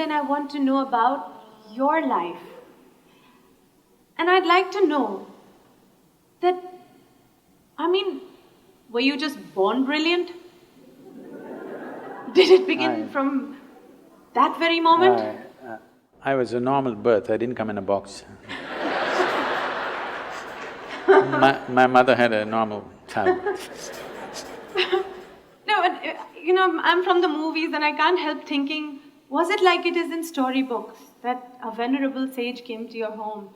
interested and I want to know about your life. And I'd like to know that, were you just born brilliant? Did it begin from that very moment? I was a normal birth, I didn't come in a box. My mother had a normal childbirth. No, but I'm from the movies and I can't help thinking, was it like it is in storybooks, that a venerable sage came to your home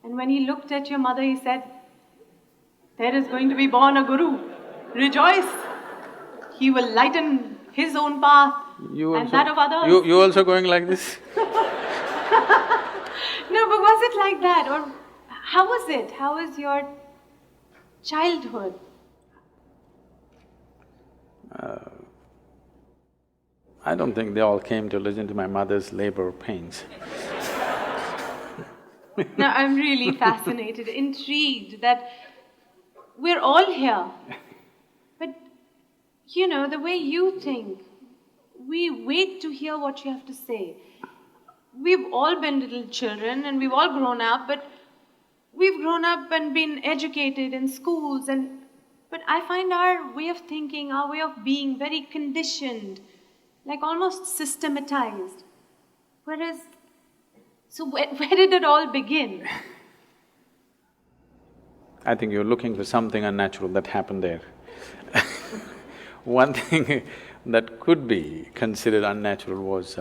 and when he looked at your mother he said, there is going to be born a guru, rejoice! He will lighten his own path and that of others. You also going like this? No, but was it like that? Or how was it? How was your childhood? I don't think they all came to listen to my mother's labor pains. No, I'm really fascinated, intrigued that we're all here. But, the way you think, we wait to hear what you have to say. We've all been little children and we've all grown up, but we've grown up and been educated in schools but I find our way of thinking, our way of being very conditioned, like almost systematized. So where did it all begin? I think you're looking for something unnatural that happened there. One thing that could be considered unnatural was,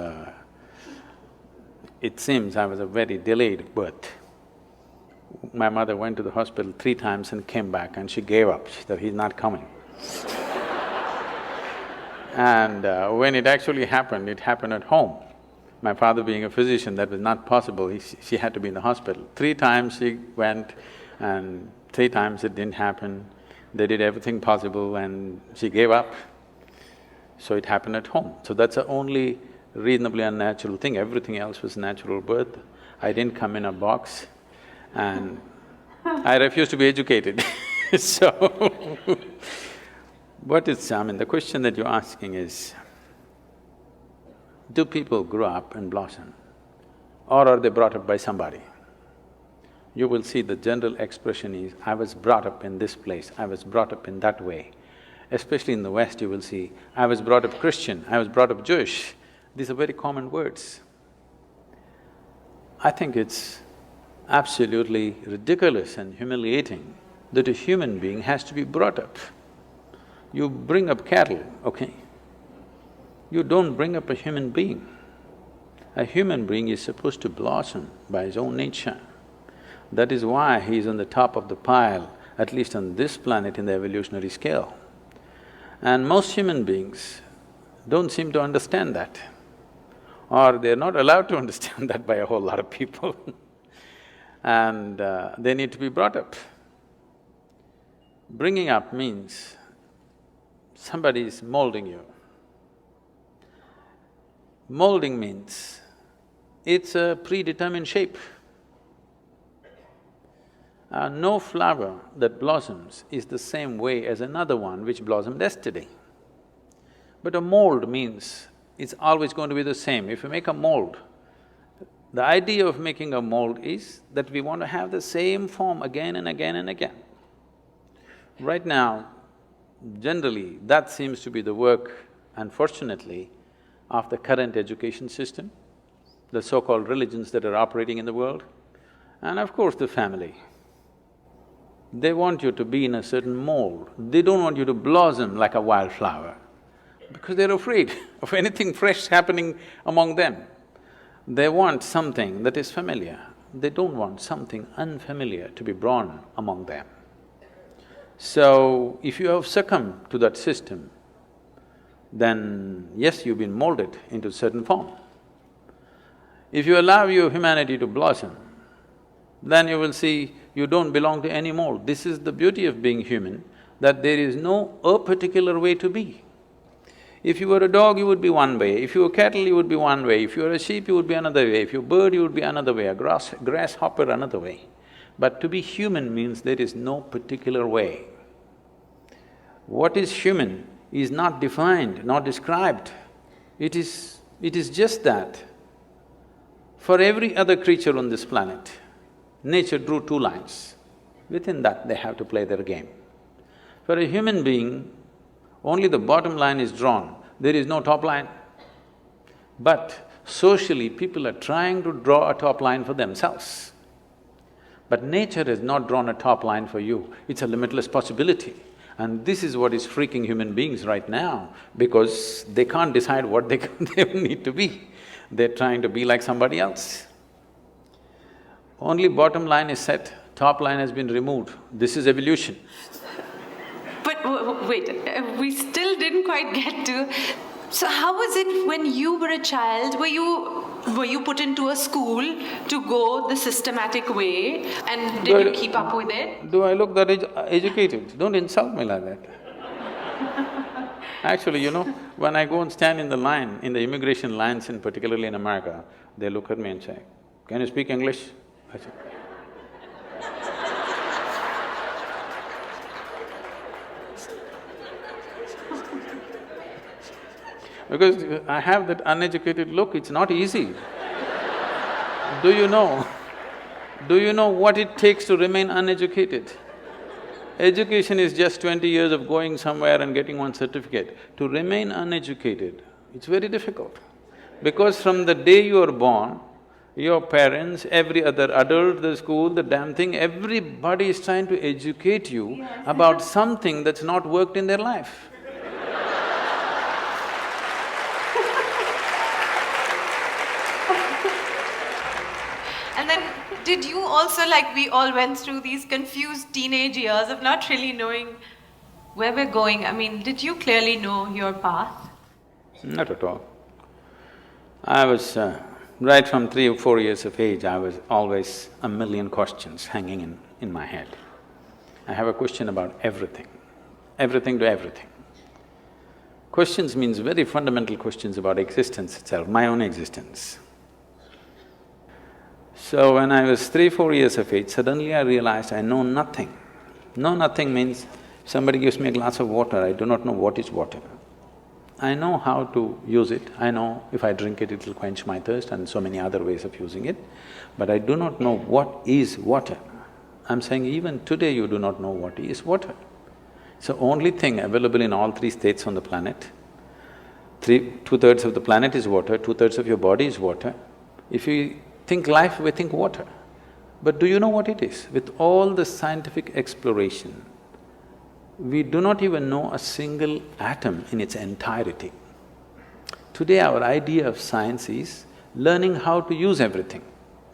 it seems I was a very delayed birth. My mother went to the hospital 3 times and came back and she gave up, she said, he's not coming. And when it actually happened, it happened at home. My father being a physician, that was not possible, she had to be in the hospital. 3 times she went and 3 times it didn't happen. They did everything possible and she gave up. So it happened at home. So that's the only reasonably unnatural thing, everything else was natural birth. I didn't come in a box and I refused to be educated so the question that you're asking is, do people grow up and blossom or are they brought up by somebody? You will see the general expression is, I was brought up in this place, I was brought up in that way. Especially in the West, you will see, I was brought up Christian, I was brought up Jewish. These are very common words. I think it's absolutely ridiculous and humiliating that a human being has to be brought up. You bring up cattle, okay? You don't bring up a human being. A human being is supposed to blossom by his own nature. That is why he is on the top of the pile, at least on this planet in the evolutionary scale. And most human beings don't seem to understand that, or they're not allowed to understand that by a whole lot of people and they need to be brought up. Bringing up means somebody is molding you. Molding means it's a predetermined shape. No flower that blossoms is the same way as another one which blossomed yesterday. But a mold means it's always going to be the same. If you make a mold, the idea of making a mold is that we want to have the same form again and again and again. Right now, generally, that seems to be the work, unfortunately, of the current education system, the so-called religions that are operating in the world, and of course the family. They want you to be in a certain mold, they don't want you to blossom like a wildflower because they're afraid of anything fresh happening among them. They want something that is familiar, they don't want something unfamiliar to be born among them. So, if you have succumbed to that system, then yes, you've been molded into a certain form. If you allow your humanity to blossom, then you will see you don't belong to any mold. This is the beauty of being human, that there is no a particular way to be. If you were a dog, you would be one way, if you were cattle, you would be one way, if you were a sheep, you would be another way, if you're a bird, you would be another way, a grasshopper another way. But to be human means there is no particular way. What is human is not defined, not described. It is just that For every other creature on this planet, nature drew two lines. Within that, they have to play their game. For a human being, only the bottom line is drawn, there is no top line. But socially, people are trying to draw a top line for themselves. But nature has not drawn a top line for you, it's a limitless possibility. And this is what is freaking human beings right now, because they can't decide what they they need to be. They're trying to be like somebody else. Only bottom line is set, top line has been removed. This is evolution. But wait, we still didn't quite get to… So how was it when you were a child? Were you put into a school to go the systematic way, and did you keep up with it? Do I look that educated? Don't insult me like that. Actually, you know, when I go and stand in the line, in the immigration lines, and particularly in America, they look at me and say, "Can you speak English?" I say, because I have that uneducated look, it's not easy. Do you know what it takes to remain uneducated? Education is just 20 years of going somewhere and getting one certificate. To remain uneducated, it's very difficult. Because from the day you are born, your parents, every other adult, the school, the damn thing, everybody is trying to educate you about something that's not worked in their life. And then, did you also, like we all went through these confused teenage years of not really knowing where we're going? I mean, did you clearly know your path? Not at all. I was… right from 3 or 4 years of age, I was always a million questions hanging in my head. I have a question about everything to everything. Questions means very fundamental questions about existence itself, my own existence. So when I was 3, 4 years of age, suddenly I realized I know nothing. Know nothing means somebody gives me a glass of water, I do not know what is water. I know how to use it, I know if I drink it, it'll quench my thirst and so many other ways of using it, but I do not know what is water. I'm saying even today you do not know what is water. It's the only thing available in all three states on the planet. Two-thirds of the planet is water, two-thirds of your body is water. If you think life, we think water. But do you know what it is? With all the scientific exploration, we do not even know a single atom in its entirety. Today our idea of science is learning how to use everything.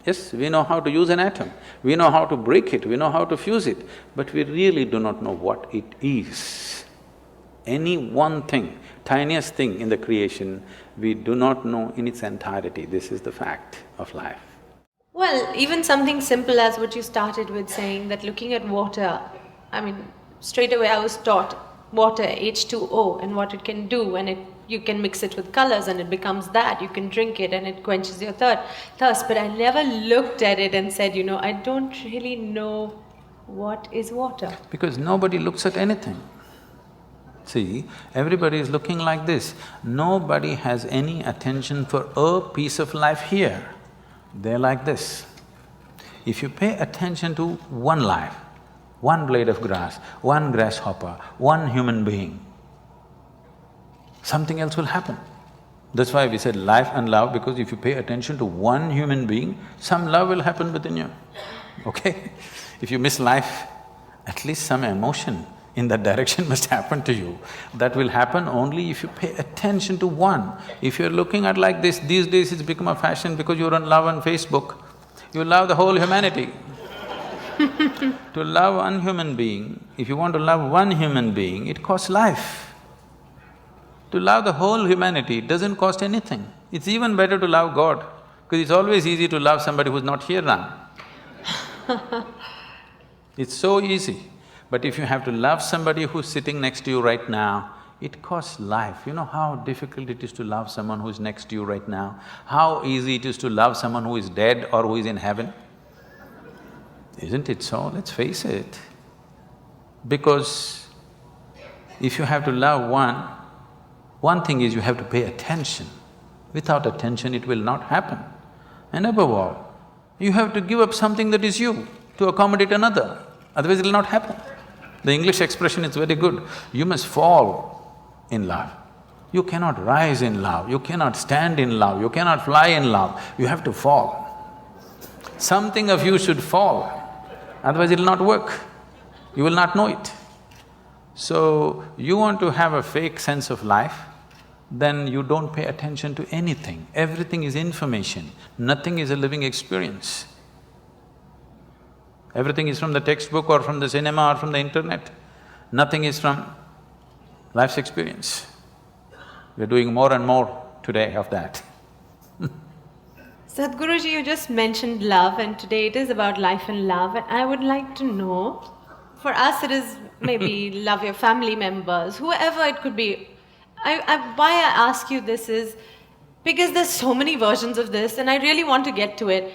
Yes, we know how to use an atom, we know how to break it, we know how to fuse it, but we really do not know what it is. Any one thing, tiniest thing in the creation, we do not know in its entirety. This is the fact of life. Well, even something simple as what you started with saying, that looking at water, I mean, straight away I was taught water, H2O, and what it can do, and you can mix it with colors and it becomes that, you can drink it and it quenches your thirst. But I never looked at it and said, I don't really know what is water. Because nobody looks at anything. See, everybody is looking like this. Nobody has any attention for a piece of life here. They're like this. If you pay attention to one life, one blade of grass, one grasshopper, one human being, something else will happen. That's why we said life and love, because if you pay attention to one human being, some love will happen within you, okay? If you miss life, at least some emotion in that direction must happen to you. That will happen only if you pay attention to one. If you're looking at like this, these days it's become a fashion because you're on love on Facebook, you love the whole humanity. To love one human being, if you want to love one human being, it costs life. To love the whole humanity, it doesn't cost anything. It's even better to love God, because it's always easy to love somebody who's not here now. It's so easy. But if you have to love somebody who's sitting next to you right now, it costs life. You know how difficult it is to love someone who is next to you right now? How easy it is to love someone who is dead or who is in heaven? Isn't it so? Let's face it. Because if you have to love one thing is you have to pay attention. Without attention, it will not happen. And above all, you have to give up something that is you to accommodate another, otherwise it'll not happen. The English expression is very good, you must fall in love. You cannot rise in love, you cannot stand in love, you cannot fly in love, you have to fall. Something of you should fall, otherwise it'll not work, you will not know it. So, you want to have a fake sense of life, then you don't pay attention to anything. Everything is information, nothing is a living experience. Everything is from the textbook or from the cinema or from the internet. Nothing is from life's experience. We're doing more and more today of that. Sadhguruji, you just mentioned love, and today it is about life and love, and I would like to know, for us it is maybe love your family members, whoever it could be. Why I ask you this is because there's so many versions of this, and I really want to get to it.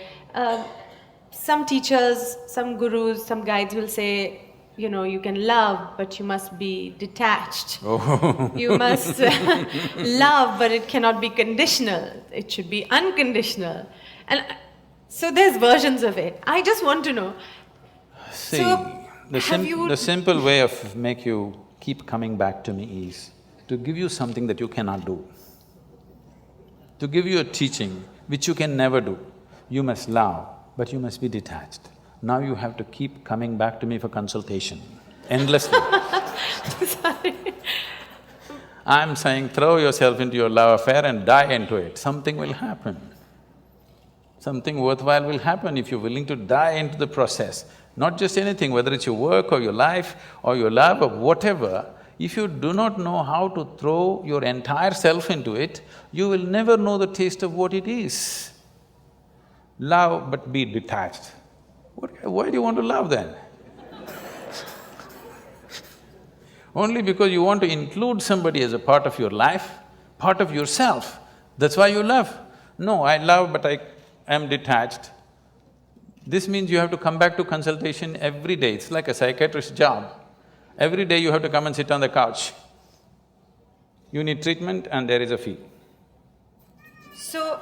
Some teachers, some gurus, some guides will say, you know, you can love, but you must be detached. Oh. You must love, but it cannot be conditional. It should be unconditional. And so there's versions of it. I just want to know. See, So, the simple way of make you keep coming back to me is to give you something that you cannot do. To give you a teaching which you can never do. You must love, but you must be detached. Now you have to keep coming back to me for consultation, endlessly. Sorry. I'm saying throw yourself into your love affair and die into it, something will happen. Something worthwhile will happen if you're willing to die into the process. Not just anything, whether it's your work or your life or your love or whatever, if you do not know how to throw your entire self into it, you will never know the taste of what it is. Love but be detached. Why do you want to love then? Only because you want to include somebody as a part of your life, part of yourself, that's why you love. No, I love but I am detached. This means you have to come back to consultation every day, it's like a psychiatrist's job. Every day you have to come and sit on the couch. You need treatment and there is a fee. So,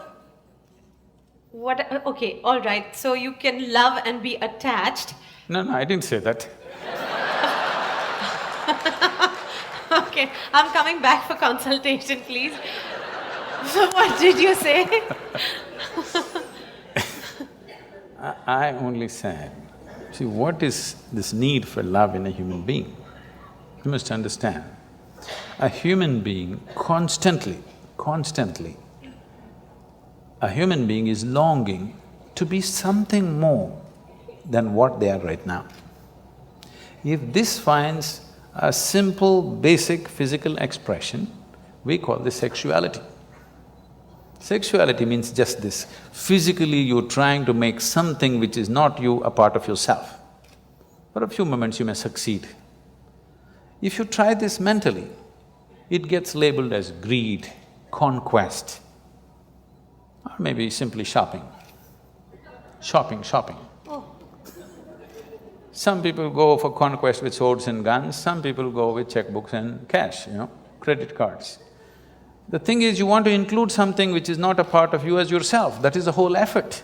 okay, all right. So you can love and be attached. No, I didn't say that. Okay, I'm coming back for consultation, please. So what did you say? I only said, see, what is this need for love in a human being? You must understand, a human being constantly, a human being is longing to be something more than what they are right now. If this finds a simple, basic physical expression, we call this sexuality. Sexuality means just this, physically you're trying to make something which is not you a part of yourself. For a few moments you may succeed. If you try this mentally, it gets labeled as greed, conquest, or maybe simply shopping. Shopping. Oh. Some people go for conquest with swords and guns, some people go with checkbooks and cash, credit cards. The thing is, you want to include something which is not a part of you as yourself, that is the whole effort.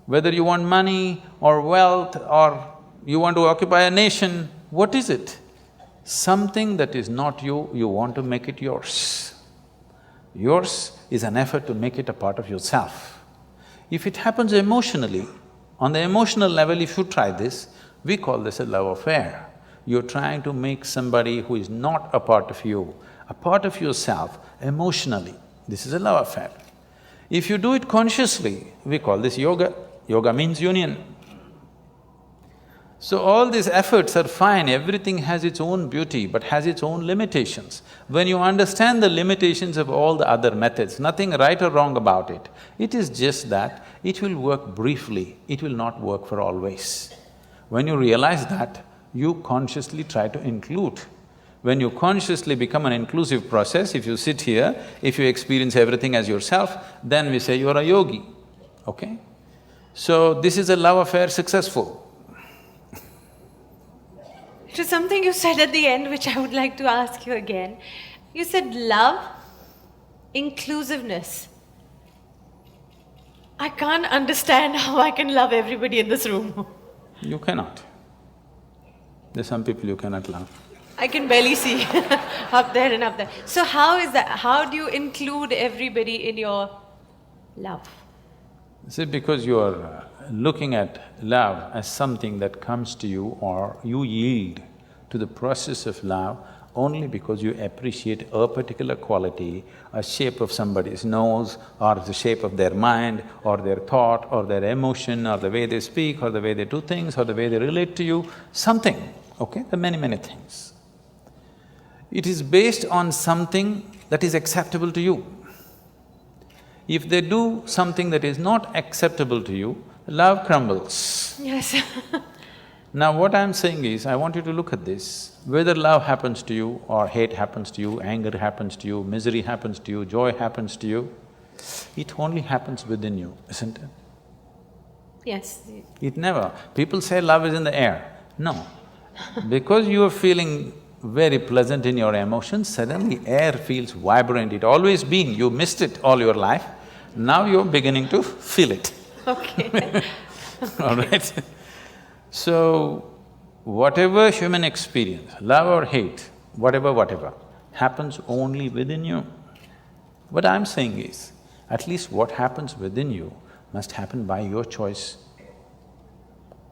Whether you want money or wealth or you want to occupy a nation, what is it? Something that is not you, you want to make it yours. Yours is an effort to make it a part of yourself. If it happens emotionally, on the emotional level if you try this, we call this a love affair. You're trying to make somebody who is not a part of you, a part of yourself emotionally. This is a love affair. If you do it consciously, we call this yoga. Yoga means union. So all these efforts are fine, everything has its own beauty but has its own limitations. When you understand the limitations of all the other methods, nothing right or wrong about it, it is just that it will work briefly, it will not work for always. When you realize that, you consciously try to include. When you consciously become an inclusive process, if you sit here, if you experience everything as yourself, then we say you're a yogi, okay? So this is a love affair successful. It was something you said at the end which I would like to ask you again. You said love, inclusiveness. I can't understand how I can love everybody in this room. You cannot. There's some people you cannot love. I can barely see up there and up there. So how is that? How do you include everybody in your love? See, because you are looking at love as something that comes to you, or you yield to the process of love only because you appreciate a particular quality, a shape of somebody's nose, or the shape of their mind, or their thought, or their emotion, or the way they speak, or the way they do things, or the way they relate to you, something, okay? There are many things. It is based on something that is acceptable to you. If they do something that is not acceptable to you, love crumbles. Yes. Now what I'm saying is, I want you to look at this, whether love happens to you or hate happens to you, anger happens to you, misery happens to you, joy happens to you, it only happens within you, isn't it? Yes. It never… People say love is in the air. No. Because you are feeling very pleasant in your emotions, suddenly air feels vibrant. It always been, you missed it all your life, now you're beginning to feel it. Okay. All right? So, whatever human experience, love or hate, whatever, happens only within you. What I'm saying is, at least what happens within you must happen by your choice.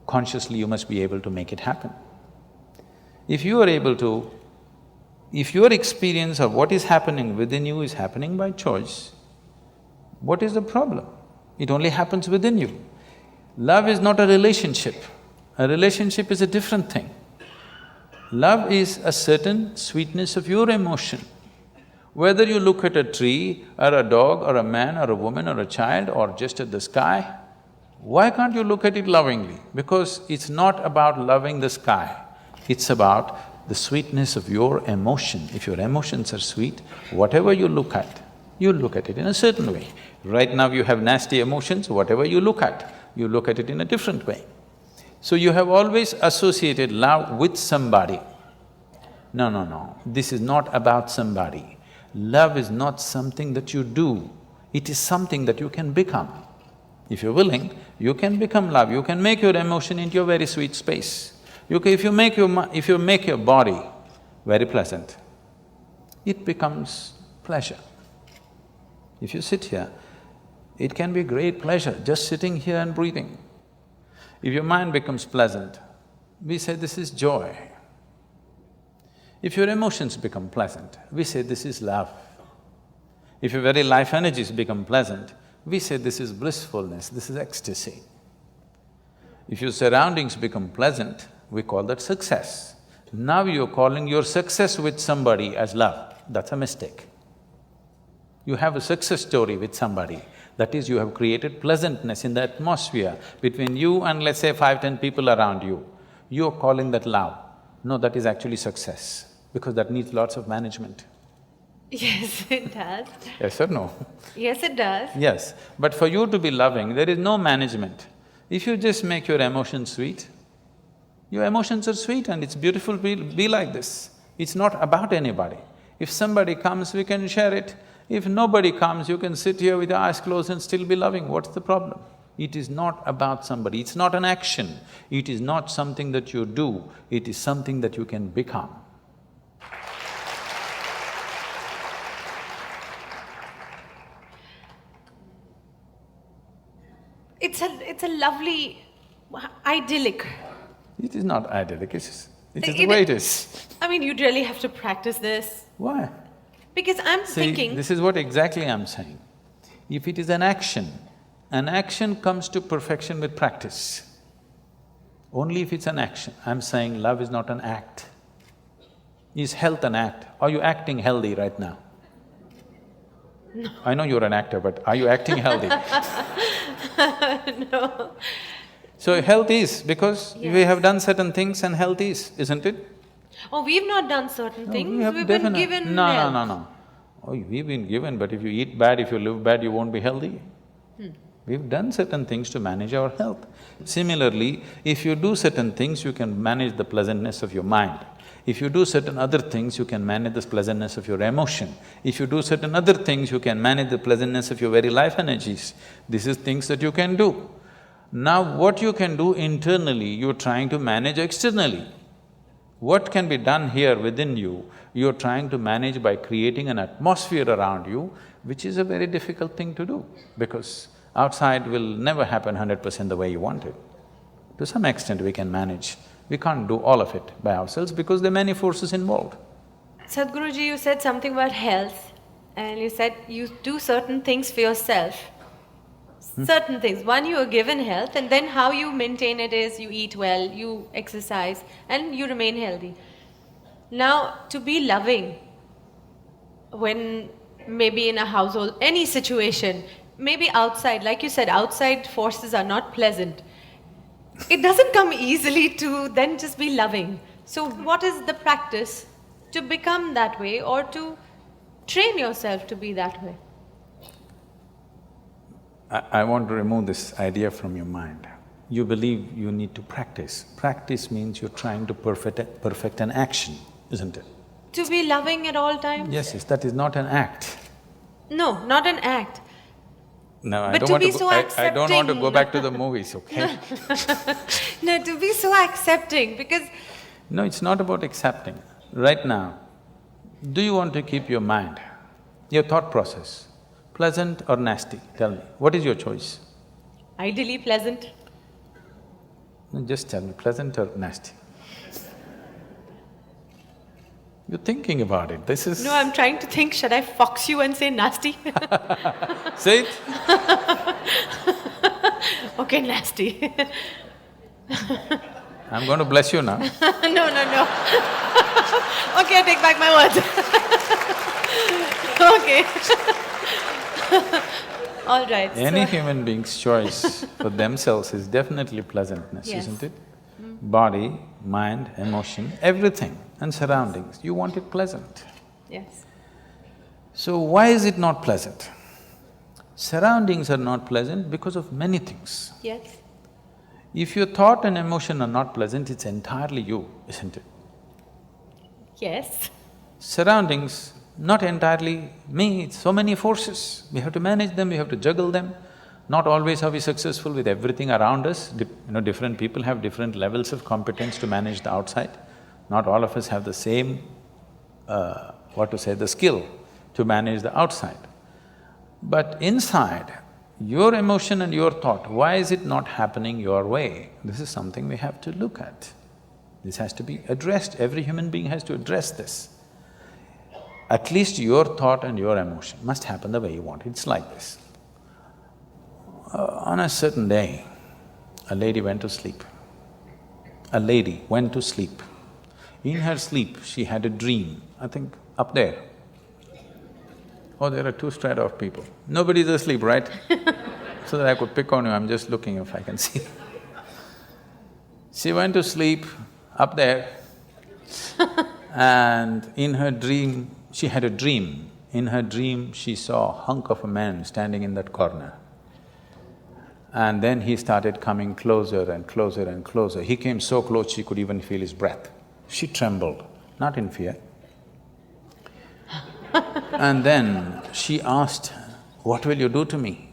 Consciously you must be able to make it happen. If you are able to… if your experience of what is happening within you is happening by choice, what is the problem? It only happens within you. Love is not a relationship. A relationship is a different thing. Love is a certain sweetness of your emotion. Whether you look at a tree, or a dog, or a man, or a woman, or a child, or just at the sky, why can't you look at it lovingly? Because it's not about loving the sky, it's about the sweetness of your emotion. If your emotions are sweet, whatever you look at it in a certain way. Right now you have nasty emotions, whatever you look at it in a different way. So you have always associated love with somebody. No, this is not about somebody. Love is not something that you do, it is something that you can become. If you're willing, you can become love, you can make your emotion into a very sweet space. If you make your body very pleasant, it becomes pleasure. If you sit here, it can be great pleasure just sitting here and breathing. If your mind becomes pleasant, we say this is joy. If your emotions become pleasant, we say this is love. If your very life energies become pleasant, we say this is blissfulness, this is ecstasy. If your surroundings become pleasant, we call that success. Now you're calling your success with somebody as love, that's a mistake. You have a success story with somebody, that is, you have created pleasantness in the atmosphere between you and let's say 5–10 people around you. You're calling that love. No, that is actually success, because that needs lots of management. Yes, it does. Yes or no? Yes, it does. Yes, but for you to be loving, there is no management. If you just make your emotions sweet, your emotions are sweet and it's beautiful to be like this. It's not about anybody. If somebody comes, we can share it. If nobody comes, you can sit here with your eyes closed and still be loving. What's the problem? It is not about somebody, it's not an action. It is not something that you do, it is something that you can become. It's a lovely, idyllic. It is not idyllic, it's the way it is. I mean, you'd really have to practice this. Why? Because I'm See, thinking… this is what exactly I'm saying. If it is an action comes to perfection with practice. Only if it's an action. I'm saying love is not an act. Is health an act? Are you acting healthy right now? No. I know you're an actor, but are you acting healthy? No. So health is, because Yes. we have done certain things and health is, isn't it? Oh, we've not done certain things, we have we've been definite- given No, health. no. Oh, we've been given, but if you eat bad, if you live bad, you won't be healthy. We've done certain things to manage our health. Similarly, if you do certain things, you can manage the pleasantness of your mind. If you do certain other things, you can manage this pleasantness of your emotion. If you do certain other things, you can manage the pleasantness of your very life energies. This is things that you can do. Now what you can do internally, you're trying to manage externally. What can be done here within you, you're trying to manage by creating an atmosphere around you, which is a very difficult thing to do, because outside will never happen 100% the way you want it. To some extent we can manage. We can't do all of it by ourselves because there are many forces involved. Sadhguruji, you said something about health, and you said you do certain things for yourself. Certain things. One, you are given health, and then how you maintain it is you eat well, you exercise, and you remain healthy. Now, to be loving, when maybe in a household, any situation, maybe outside, like you said, outside forces are not pleasant. It doesn't come easily to then just be loving. So what is the practice to become that way, or to train yourself to be that way? I want to remove this idea from your mind. You believe you need to practice. Practice means you're trying to perfect an action, isn't it? To be loving at all times? Yes, that is not an act. No, not an act. No, But to be so I don't want to accepting. go back to the movies, okay? No, to be so accepting, because… No, it's not about accepting. Right now, do you want to keep your mind, your thought process, pleasant or nasty? Tell me, what is your choice? Ideally pleasant. No, just tell me, pleasant or nasty? You're thinking about it, this is… No, I'm trying to think, should I fox you and say nasty? Say it. Okay, nasty. I'm going to bless you now. No. Okay, I take back my words. Okay. All right. Any human being's choice for themselves is definitely pleasantness, Yes. isn't it? Body, mind, emotion, everything and surroundings, you want it pleasant. Yes. So why is it not pleasant? Surroundings are not pleasant because of many things. Yes. If your thought and emotion are not pleasant, it's entirely you, isn't it? Yes. Surroundings, not entirely me, it's so many forces. We have to manage them, we have to juggle them. Not always are we successful with everything around us. Different people have different levels of competence to manage the outside. Not all of us have the same, the skill to manage the outside. But inside, your emotion and your thought, why is it not happening your way? This is something we have to look at. This has to be addressed, every human being has to address this. At least your thought and your emotion must happen the way you want. It's like this. On a certain day, a lady went to sleep. A lady went to sleep. In her sleep, she had a dream, I think up there. Oh, there are two strata of people. Nobody's asleep, right? So that I could pick on you, I'm just looking if I can see. She went to sleep up there and in her dream, she had a dream. In her dream, she saw a hunk of a man standing in that corner. And then he started coming closer and closer and closer. He came so close she could even feel his breath. She trembled, not in fear. And then she asked, "What will you do to me?"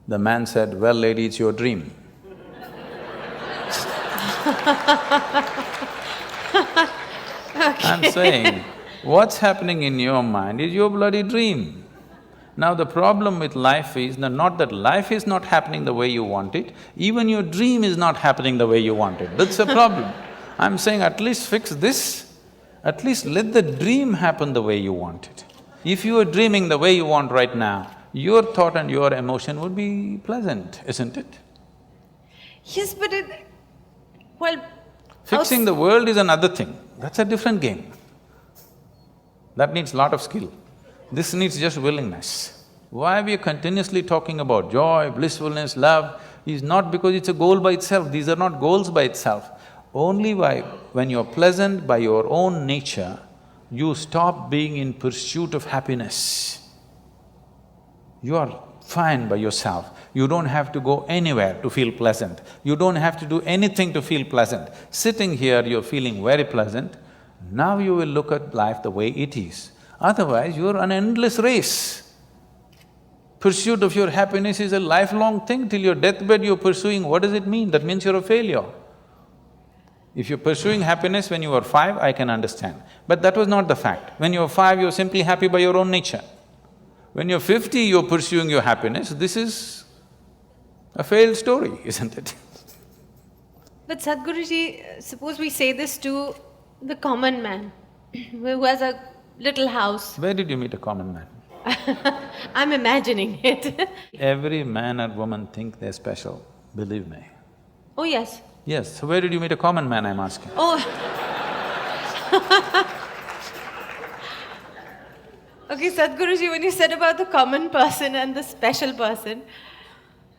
The man said, "Well, lady, it's your dream." I'm saying, what's happening in your mind is your bloody dream. Now the problem with life is not that life is not happening the way you want it, even your dream is not happening the way you want it. That's a problem. I'm saying at least fix this, at least let the dream happen the way you want it. If you are dreaming the way you want right now, your thought and your emotion would be pleasant, isn't it? Yes, but Fixing the world is another thing, that's a different game. That needs lot of skill. This needs just willingness. Why we are continuously talking about joy, blissfulness, love is not because it's a goal by itself, these are not goals by itself. Only when you're pleasant by your own nature, you stop being in pursuit of happiness. You are fine by yourself, you don't have to go anywhere to feel pleasant, you don't have to do anything to feel pleasant. Sitting here, you're feeling very pleasant, Now you will look at life the way it is. Otherwise, you're an endless race. Pursuit of your happiness is a lifelong thing. Till your deathbed you're pursuing, what does it mean? That means you're a failure. If you're pursuing happiness when you were 5, I can understand. But that was not the fact. When you were 5, you're simply happy by your own nature. When you're 50, you're pursuing your happiness. This is a failed story, isn't it? But Sadhguruji, suppose we say this to the common man who has a little house. Where did you meet a common man? I'm imagining it. Every man or woman think they're special, believe me. Oh yes. Yes, so where did you meet a common man, I'm asking? Oh. Okay, Sadhguruji, when you said about the common person and the special person,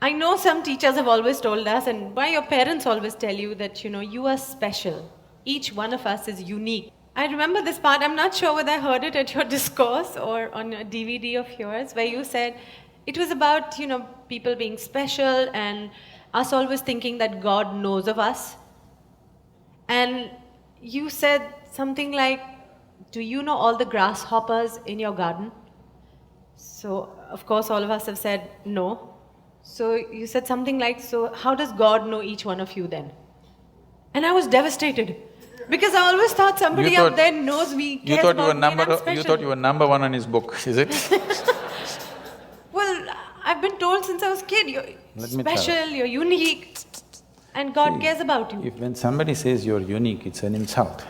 I know some teachers have always told us, and why your parents always tell you that, you are special. Each one of us is unique. I remember this part, I'm not sure whether I heard it at your discourse or on a DVD of yours, where you said it was about, people being special and us always thinking that God knows of us. And you said something like, do you know all the grasshoppers in your garden? So, of course, all of us have said no. So you said something like, so how does God know each one of you then? And I was devastated. Because I always thought somebody out there knows me, cares about me, and I'm special. You thought you were number one on his book, is it? Well, I've been told since I was a kid, you're special, you're unique, and God cares about you. If when somebody says you're unique, it's an insult.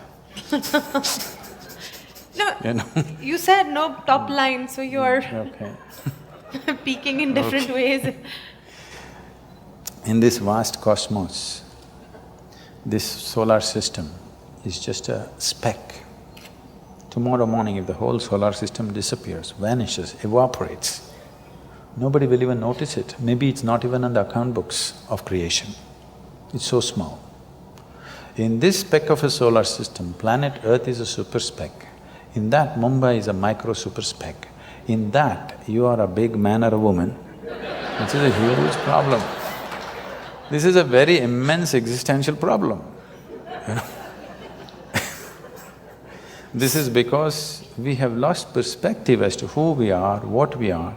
No, you said no top line, so you're peaking in different ways. In this vast cosmos, this solar system is just a speck. Tomorrow morning, if the whole solar system disappears, vanishes, evaporates, nobody will even notice it. Maybe it's not even on the account books of creation. It's so small. In this speck of a solar system, planet Earth is a super speck. In that, Mumbai is a micro super speck. In that, you are a big man or a woman, which is a huge problem. This is a very immense existential problem, This is because we have lost perspective as to who we are, what we are.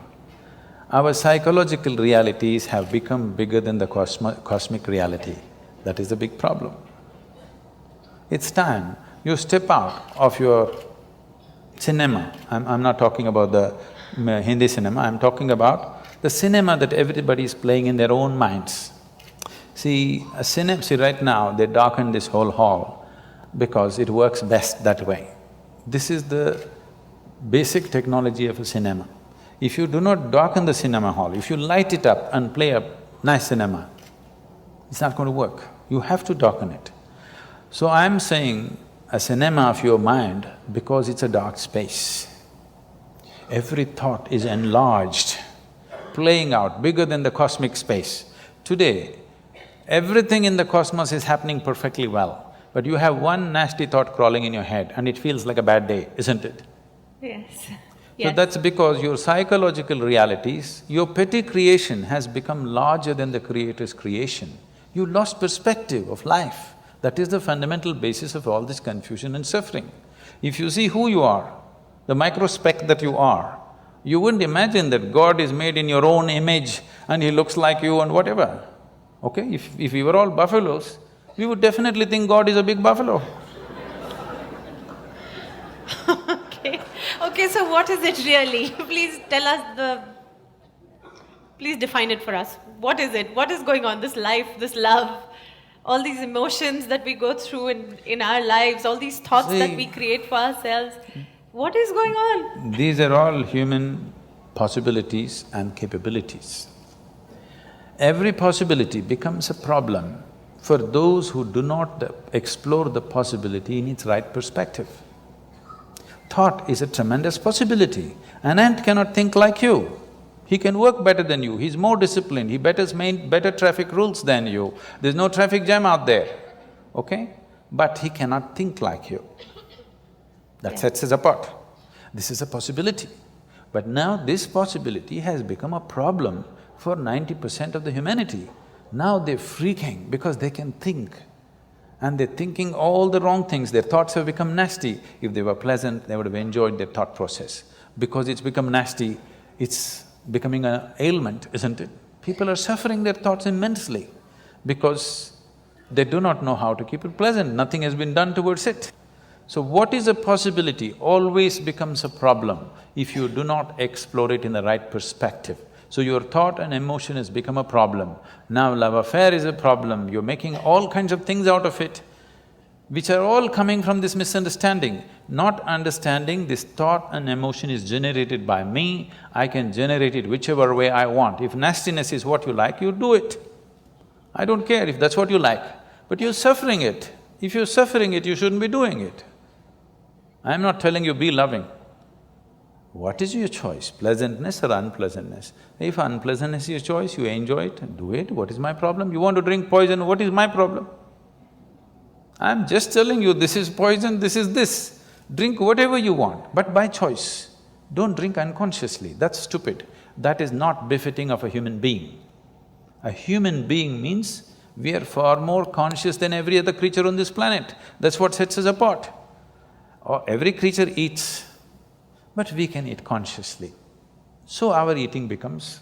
Our psychological realities have become bigger than the cosmic reality. That is the big problem. It's time you step out of your cinema. I'm not talking about the Hindi cinema, I'm talking about the cinema that everybody is playing in their own minds. See, right now they darken this whole hall because it works best that way. This is the basic technology of a cinema. If you do not darken the cinema hall, if you light it up and play a nice cinema, it's not going to work. You have to darken it. So I'm saying a cinema of your mind because it's a dark space. Every thought is enlarged, playing out, bigger than the cosmic space. Today, everything in the cosmos is happening perfectly well, but you have one nasty thought crawling in your head and it feels like a bad day, isn't it? Yes. So that's because your psychological realities, your petty creation has become larger than the Creator's creation. You lost perspective of life. That is the fundamental basis of all this confusion and suffering. If you see who you are, the microspeck that you are, you wouldn't imagine that God is made in your own image and He looks like you and whatever. Okay? If we were all buffaloes, we would definitely think God is a big buffalo. Okay, so what is it really? Please tell us please define it for us. What is it? What is going on? This life, this love, all these emotions that we go through in our lives, all these thoughts that we create for ourselves. What is going on? These are all human possibilities and capabilities. Every possibility becomes a problem for those who do not explore the possibility in its right perspective. Thought is a tremendous possibility. An ant cannot think like you. He can work better than you, he's more disciplined, he better traffic rules than you. There's no traffic jam out there, okay? But he cannot think like you. That sets us apart. This is a possibility. But now this possibility has become a problem for 90% of the humanity. Now they're freaking because they can think. And they're thinking all the wrong things, their thoughts have become nasty. If they were pleasant, they would have enjoyed their thought process. Because it's become nasty, it's becoming an ailment, isn't it? People are suffering their thoughts immensely because they do not know how to keep it pleasant, nothing has been done towards it. So what is a possibility always becomes a problem if you do not explore it in the right perspective. So your thought and emotion has become a problem. Now love affair is a problem, you're making all kinds of things out of it, which are all coming from this misunderstanding. Not understanding this thought and emotion is generated by me, I can generate it whichever way I want. If nastiness is what you like, you do it. I don't care if that's what you like, but you're suffering it. If you're suffering it, you shouldn't be doing it. I'm not telling you be loving. What is your choice, pleasantness or unpleasantness? If unpleasantness is your choice, you enjoy it, do it, what is my problem? You want to drink poison, what is my problem? I'm just telling you, this is poison, this is this. Drink whatever you want, but by choice. Don't drink unconsciously, that's stupid. That is not befitting of a human being. A human being means we are far more conscious than every other creature on this planet. That's what sets us apart. Every creature eats, but we can eat consciously. So our eating becomes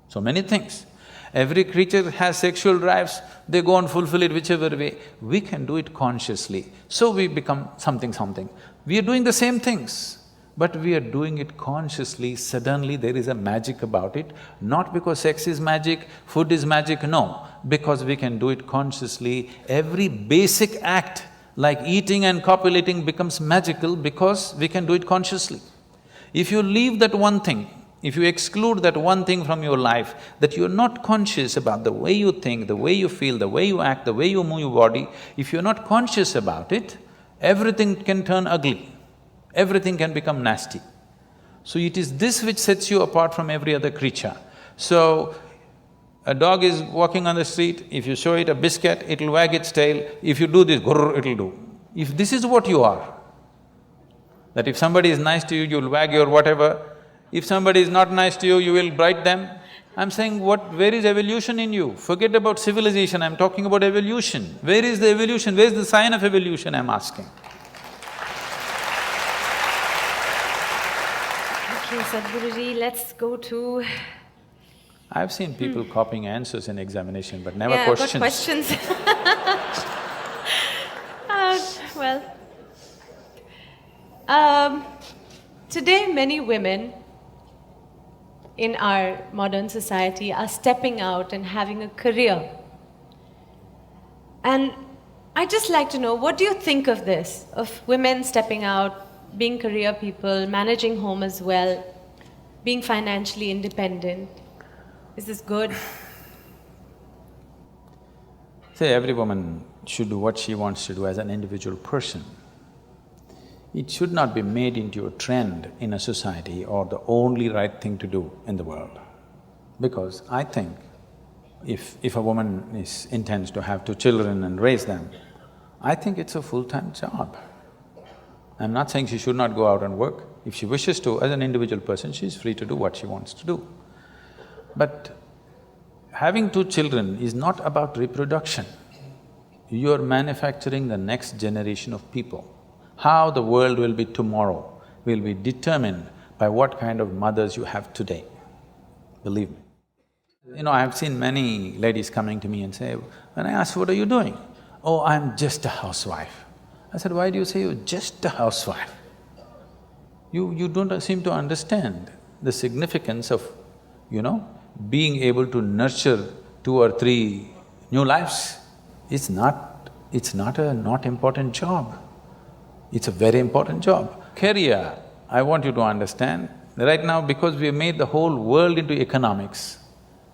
so many things. Every creature has sexual drives, they go and fulfill it whichever way. We can do it consciously, so we become something. We are doing the same things, but we are doing it consciously. Suddenly there is a magic about it, not because sex is magic, food is magic, no. Because we can do it consciously, every basic act like eating and copulating becomes magical because we can do it consciously. If you leave that one thing, if you exclude that one thing from your life, that you're not conscious about the way you think, the way you feel, the way you act, the way you move your body, if you're not conscious about it, everything can turn ugly, everything can become nasty. So it is this which sets you apart from every other creature. So, a dog is walking on the street, if you show it a biscuit, it'll wag its tail, if you do this, grrr, it'll do. If this is what you are, that if somebody is nice to you, you'll wag your whatever, if somebody is not nice to you, you will bite them. I'm saying where is evolution in you? Forget about civilization, I'm talking about evolution. Where is the evolution? Where is the sign of evolution, I'm asking? Okay, Sadhguruji, let's go to… I've seen people copying answers in examination, but never yeah, questions. I've got questions. Today many women in our modern society are stepping out and having a career. And I'd just like to know, what do you think of this, of women stepping out, being career people, managing home as well, being financially independent? Is this good? Say, every woman should do what she wants to do as an individual person. It should not be made into a trend in a society or the only right thing to do in the world. Because I think if a woman intends to have 2 children and raise them, I think it's a full-time job. I'm not saying she should not go out and work. If she wishes to, as an individual person, she's free to do what she wants to do. But having 2 children is not about reproduction. You're manufacturing the next generation of people. How the world will be tomorrow will be determined by what kind of mothers you have today, believe me. You know, I've seen many ladies coming to me and say, when I ask, what are you doing? Oh, I'm just a housewife. I said, why do you say you're just a housewife? You don't seem to understand the significance of, being able to nurture 2 or 3 new lives. It's not a not important job. It's a very important job. Career, I want you to understand, right now because we have made the whole world into economics,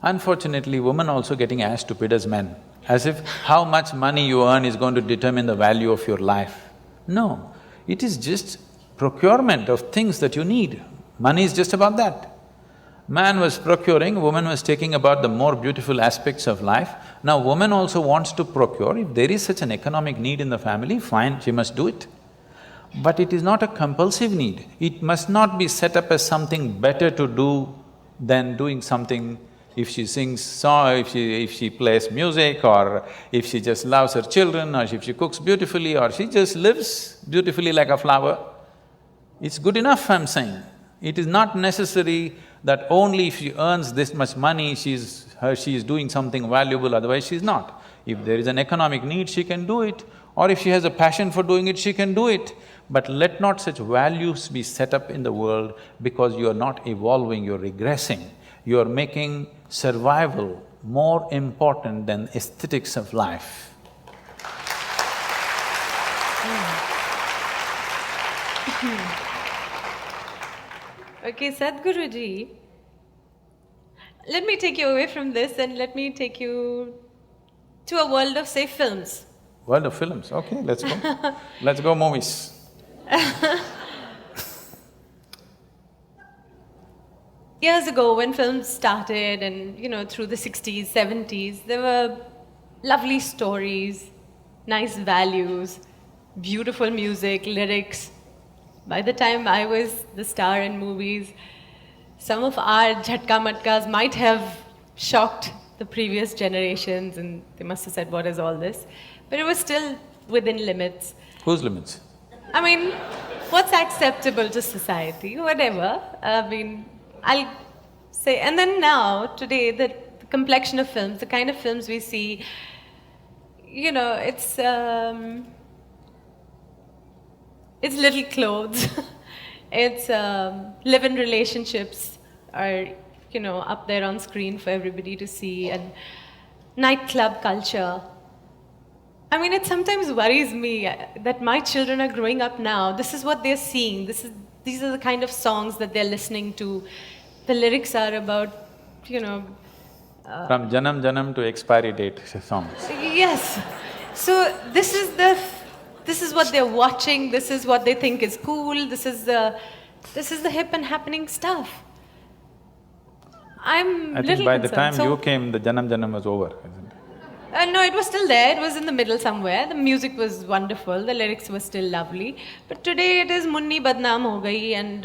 unfortunately women also getting as stupid as men, as if how much money you earn is going to determine the value of your life. No, it is just procurement of things that you need. Money is just about that. Man was procuring, woman was taking about the more beautiful aspects of life. Now woman also wants to procure. If there is such an economic need in the family, fine, she must do it. But it is not a compulsive need. It must not be set up as something better to do than doing something If she sings song, if she plays music, or if she just loves her children, or if she cooks beautifully, or she just lives beautifully like a flower, it's good enough, I'm saying. It is not necessary that only if she earns this much money, she is doing something valuable, otherwise she's not. If there is an economic need, she can do it, or if she has a passion for doing it, she can do it. But let not such values be set up in the world because you are not evolving, you're regressing. You are making survival more important than aesthetics of life. Okay, Sadhguruji, let me take you away from this and let me take you to a world of, say, films. World of films, okay, let's go. Let's go movies. Years ago, when films started and, through the 60s, 70s, there were lovely stories, nice values, beautiful music, lyrics. By the time I was the star in movies, some of our jhatka matkas might have shocked the previous generations and they must have said, what is all this? But it was still within limits. Whose limits? I mean, what's acceptable to society, whatever. I mean, I'll say, and then now, today, the complexion of films, the kind of films we see, it's little clothes, it's live-in relationships are, up there on screen for everybody to see, and nightclub culture. I mean, it sometimes worries me that my children are growing up now, this is what they're seeing, these are the kind of songs that they're listening to. The lyrics are about, From Janam Janam to expiry date songs. Yes. So this is what they're watching, this is what they think is cool, this is the hip and happening stuff. I think by the time you came, the Janam Janam was over, isn't it? No, it was still there, it was in the middle somewhere. The music was wonderful, the lyrics were still lovely. But today it is Munni Badnaam ho gayi and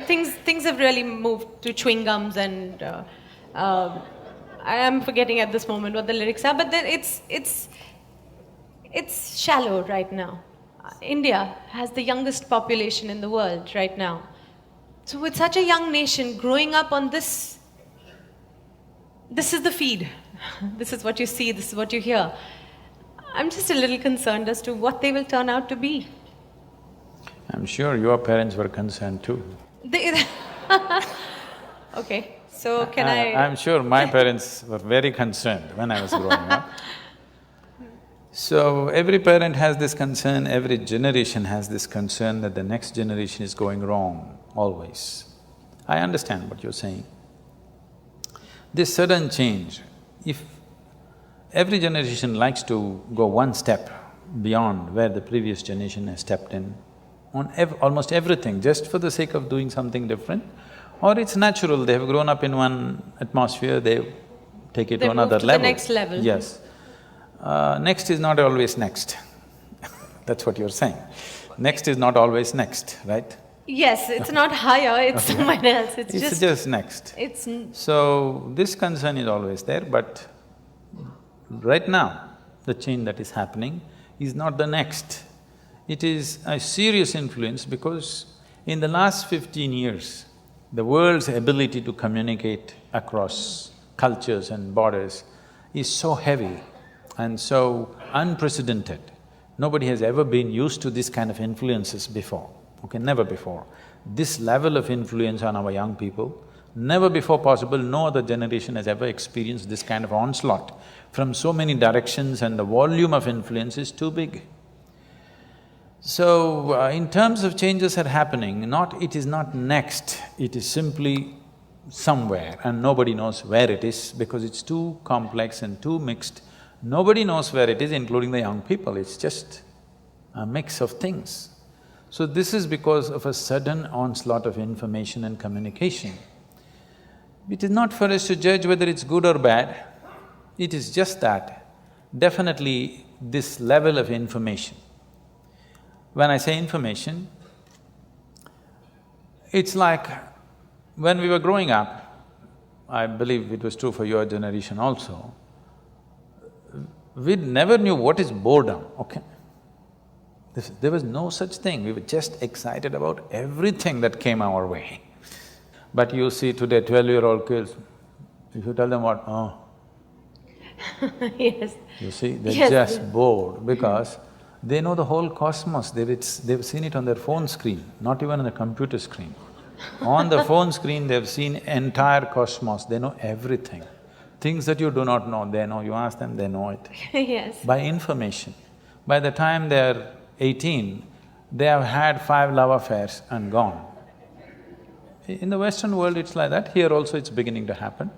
things have really moved to chewing gums and I am forgetting at this moment what the lyrics are, but then it's shallow right now. India has the youngest population in the world right now. So with such a young nation growing up on this is the feed. This is what you see, this is what you hear. I'm just a little concerned as to what they will turn out to be. I'm sure your parents were concerned too. Okay, so can I'm sure my parents were very concerned when I was growing up. So every parent has this concern, every generation has this concern that the next generation is going wrong, always. I understand what you're saying. This sudden change, if every generation likes to go one step beyond where the previous generation has stepped in, on almost everything, just for the sake of doing something different, or it's natural, they have grown up in one atmosphere, they take it to another level. The next level. Yes. Next is not always next. That's what you're saying. Next is not always next, right? Yes, it's not higher, it's somewhere else, It's just next. So, this concern is always there, but right now, the change that is happening is not the next. It is a serious influence because in the last 15 years, the world's ability to communicate across cultures and borders is so heavy and so unprecedented. Nobody has ever been used to this kind of influences before, okay, never before. This level of influence on our young people, never before possible, no other generation has ever experienced this kind of onslaught from so many directions, and the volume of influence is too big. So, in terms of changes that are happening, it is not next, it is simply somewhere and nobody knows where it is because it's too complex and too mixed. Nobody knows where it is, including the young people, it's just a mix of things. So this is because of a sudden onslaught of information and communication. It is not for us to judge whether it's good or bad, it is just that definitely this level of information. When I say information, it's like when we were growing up, I believe it was true for your generation also, we never knew what is boredom, okay? There was no such thing, we were just excited about everything that came our way. But you see today 12-year-old kids, if you tell them what, oh, Yes. you see, they're Yes. just bored because they know the whole cosmos, they've seen it on their phone screen, not even on the computer screen. On the phone screen, they've seen entire cosmos, they know everything. Things that you do not know, they know, you ask them, they know it. Yes. By information. By the time they're 18, they have had 5 love affairs and gone. In the Western world, it's like that, here also it's beginning to happen,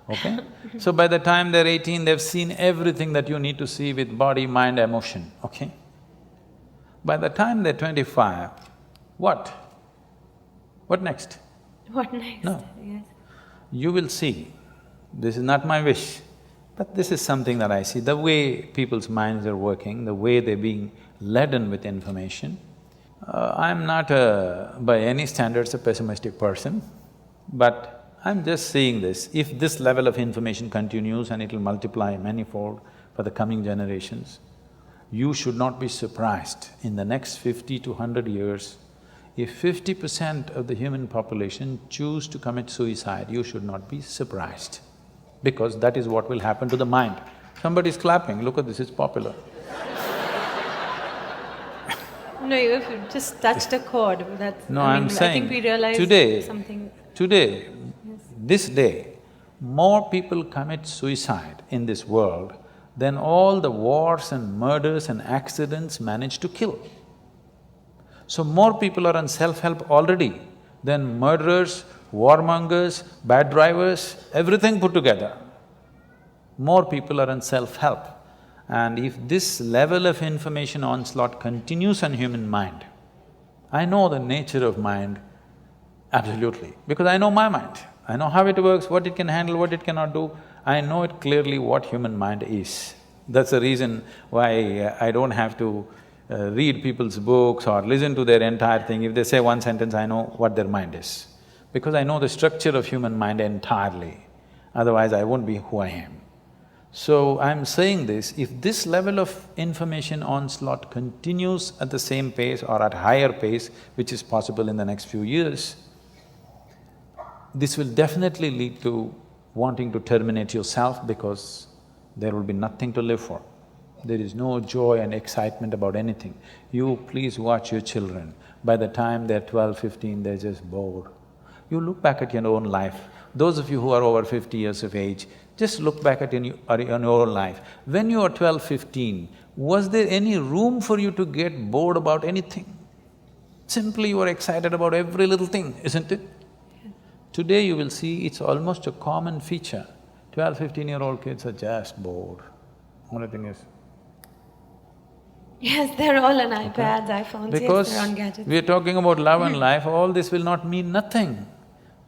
okay? So by the time they're 18, they've seen everything that you need to see with body, mind, emotion, okay? By the time they're 25, what? What next? What next? No. Yes. You will see, this is not my wish, but this is something that I see, the way people's minds are working, the way they're being laden with information. I'm not by any standards a pessimistic person, but I'm just seeing this. If this level of information continues and it'll multiply manifold for the coming generations, you should not be surprised in the next 50 to 100 years, if 50% of the human population choose to commit suicide, you should not be surprised, because that is what will happen to the mind. Somebody's clapping, look at this, it's popular. No, you've just touched a chord, that's… No, I I'm mean, saying, I think we realized something… today, this day, more people commit suicide in this world than all the wars and murders and accidents manage to kill. So more people are on self-help already than murderers, warmongers, bad drivers, everything put together. More people are on self-help. And if this level of information onslaught continues on human mind, I know the nature of mind absolutely, because I know my mind. I know how it works, what it can handle, what it cannot do. I know it clearly what human mind is. That's the reason why I don't have to read people's books or listen to their entire thing. If they say one sentence, I know what their mind is, because I know the structure of human mind entirely. Otherwise, I won't be who I am. So I'm saying this, if this level of information onslaught continues at the same pace or at higher pace, which is possible in the next few years, this will definitely lead to wanting to terminate yourself, because there will be nothing to live for. There is no joy and excitement about anything. You please watch your children, by the time they're 12, 15, they're just bored. You look back at your own life. Those of you who are over 50 years of age, just look back at your own life. When you were 12, 15, was there any room for you to get bored about anything? Simply you were excited about every little thing, isn't it? Today you will see it's almost a common feature. 12, 15-year-old kids are just bored. Only thing is… Yes, they're all on iPads, iPhones, yes, they're on gadgets. Because we're talking about love and life, all this will not mean nothing.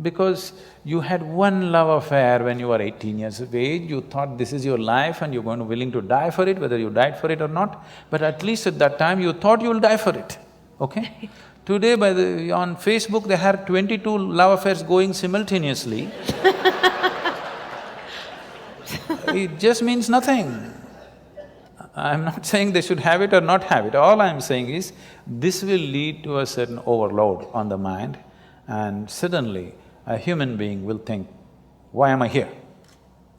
Because you had one love affair when you were 18 years of age, you thought this is your life and you're going to willing to die for it, whether you died for it or not, but at least at that time you thought you'll die for it, okay? Today on Facebook they have 22 love affairs going simultaneously. It just means nothing. I'm not saying they should have it or not have it, all I'm saying is, this will lead to a certain overload on the mind, and suddenly a human being will think, why am I here?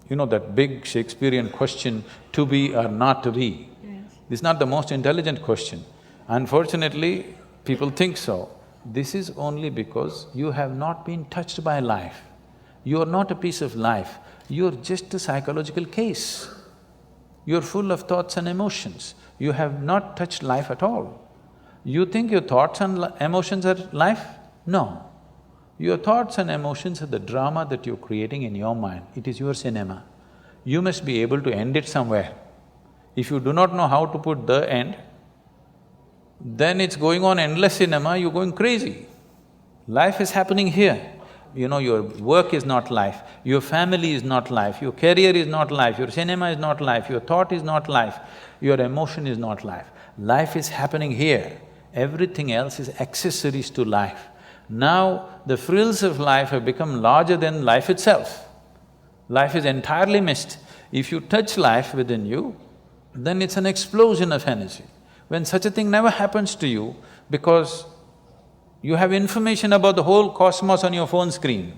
You know that big Shakespearean question, to be or not to be? Yes. This is not the most intelligent question. Unfortunately, people think so. This is only because you have not been touched by life. You are not a piece of life, you're just a psychological case. You're full of thoughts and emotions. You have not touched life at all. You think your thoughts and emotions are life? No. Your thoughts and emotions are the drama that you're creating in your mind. It is your cinema. You must be able to end it somewhere. If you do not know how to put the end, then it's going on endless cinema, you're going crazy. Life is happening here. You know, your work is not life, your family is not life, your career is not life, your cinema is not life, your thought is not life, your emotion is not life. Life is happening here. Everything else is accessories to life. Now, the frills of life have become larger than life itself. Life is entirely mist. If you touch life within you, then it's an explosion of energy. When such a thing never happens to you, because you have information about the whole cosmos on your phone screen,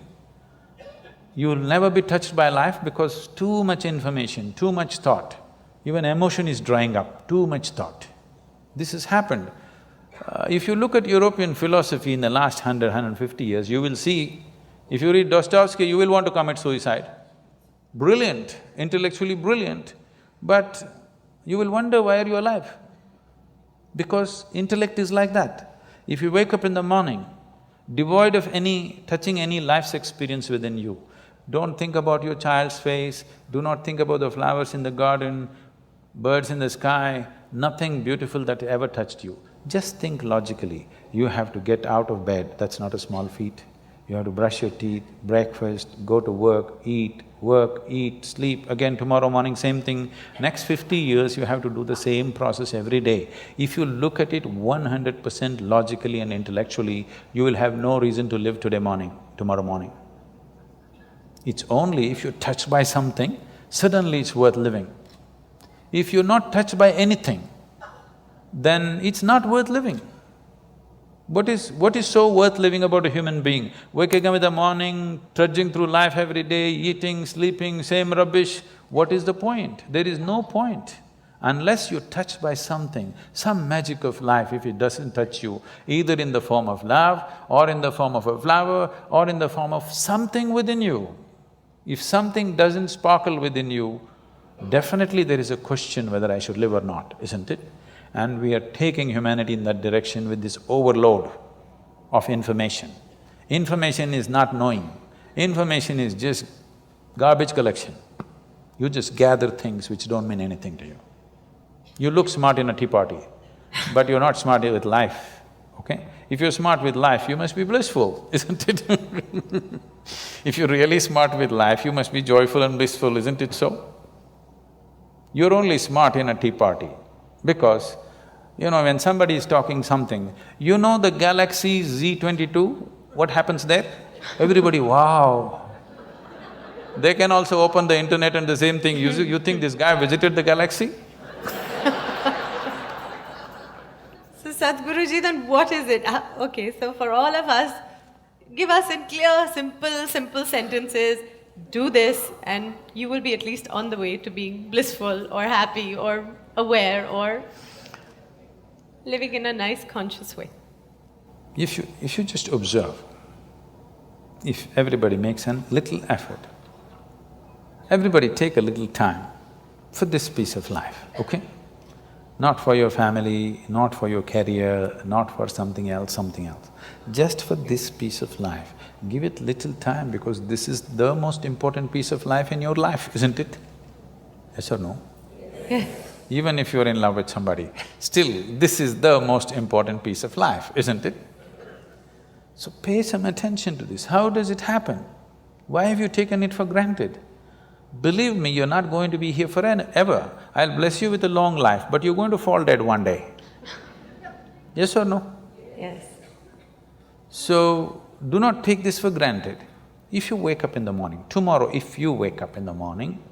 you will never be touched by life because too much information, too much thought. Even emotion is drying up, too much thought. This has happened. If you look at European philosophy in the last 150 years, you will see, if you read Dostoevsky, you will want to commit suicide. Brilliant, intellectually brilliant, but you will wonder why are you alive? Because intellect is like that. If you wake up in the morning, devoid of touching any life's experience within you, don't think about your child's face, do not think about the flowers in the garden, birds in the sky, nothing beautiful that ever touched you. Just think logically, you have to get out of bed, that's not a small feat. You have to brush your teeth, breakfast, go to work, eat, sleep, again tomorrow morning same thing. Next 50 years you have to do the same process every day. If you look at it 100% logically and intellectually, you will have no reason to live tomorrow morning. It's only if you're touched by something, suddenly it's worth living. If you're not touched by anything, then it's not worth living. What is so worth living about a human being? Waking up in the morning, trudging through life every day, eating, sleeping, same rubbish, what is the point? There is no point. Unless you're touched by something, some magic of life, if it doesn't touch you, either in the form of love, or in the form of a flower, or in the form of something within you, if something doesn't sparkle within you, definitely there is a question whether I should live or not, isn't it? And we are taking humanity in that direction with this overload of information. Information is not knowing, information is just garbage collection. You just gather things which don't mean anything to you. You look smart in a tea party, but you're not smart with life, okay? If you're smart with life, you must be blissful, isn't it? If you're really smart with life, you must be joyful and blissful, isn't it so? You're only smart in a tea party because, when somebody is talking something, the galaxy Z22, what happens there? Everybody, wow. They can also open the internet and the same thing, you think this guy visited the galaxy? So Sadhguruji, then what is it? Okay, so for all of us, give us in clear, simple sentences, do this and you will be at least on the way to being blissful or happy or aware or living in a nice conscious way. If you just observe, if everybody makes a little effort, everybody take a little time for this piece of life, okay? Not for your family, not for your career, not for something else. Just for this piece of life, give it little time because this is the most important piece of life in your life, isn't it? Yes or no? Yes. Even if you're in love with somebody, still this is the most important piece of life, isn't it? So pay some attention to this. How does it happen? Why have you taken it for granted? Believe me, you're not going to be here forever. I'll bless you with a long life, but you're going to fall dead one day. Yes or no? Yes. So, do not take this for granted. If you wake up in the morning, tomorrow if you wake up in the morning,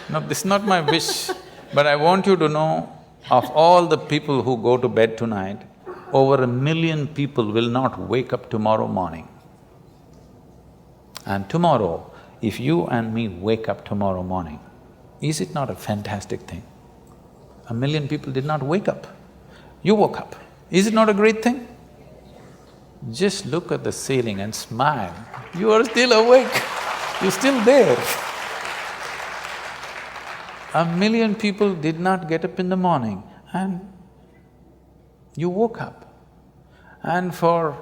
no, this is not my wish, but I want you to know, of all the people who go to bed tonight, over 1 million people will not wake up tomorrow morning. And tomorrow, if you and me wake up tomorrow morning, is it not a fantastic thing? 1 million people did not wake up, you woke up. Is it not a great thing? Just look at the ceiling and smile, you are still awake, you're still there. 1 million people did not get up in the morning and you woke up. And for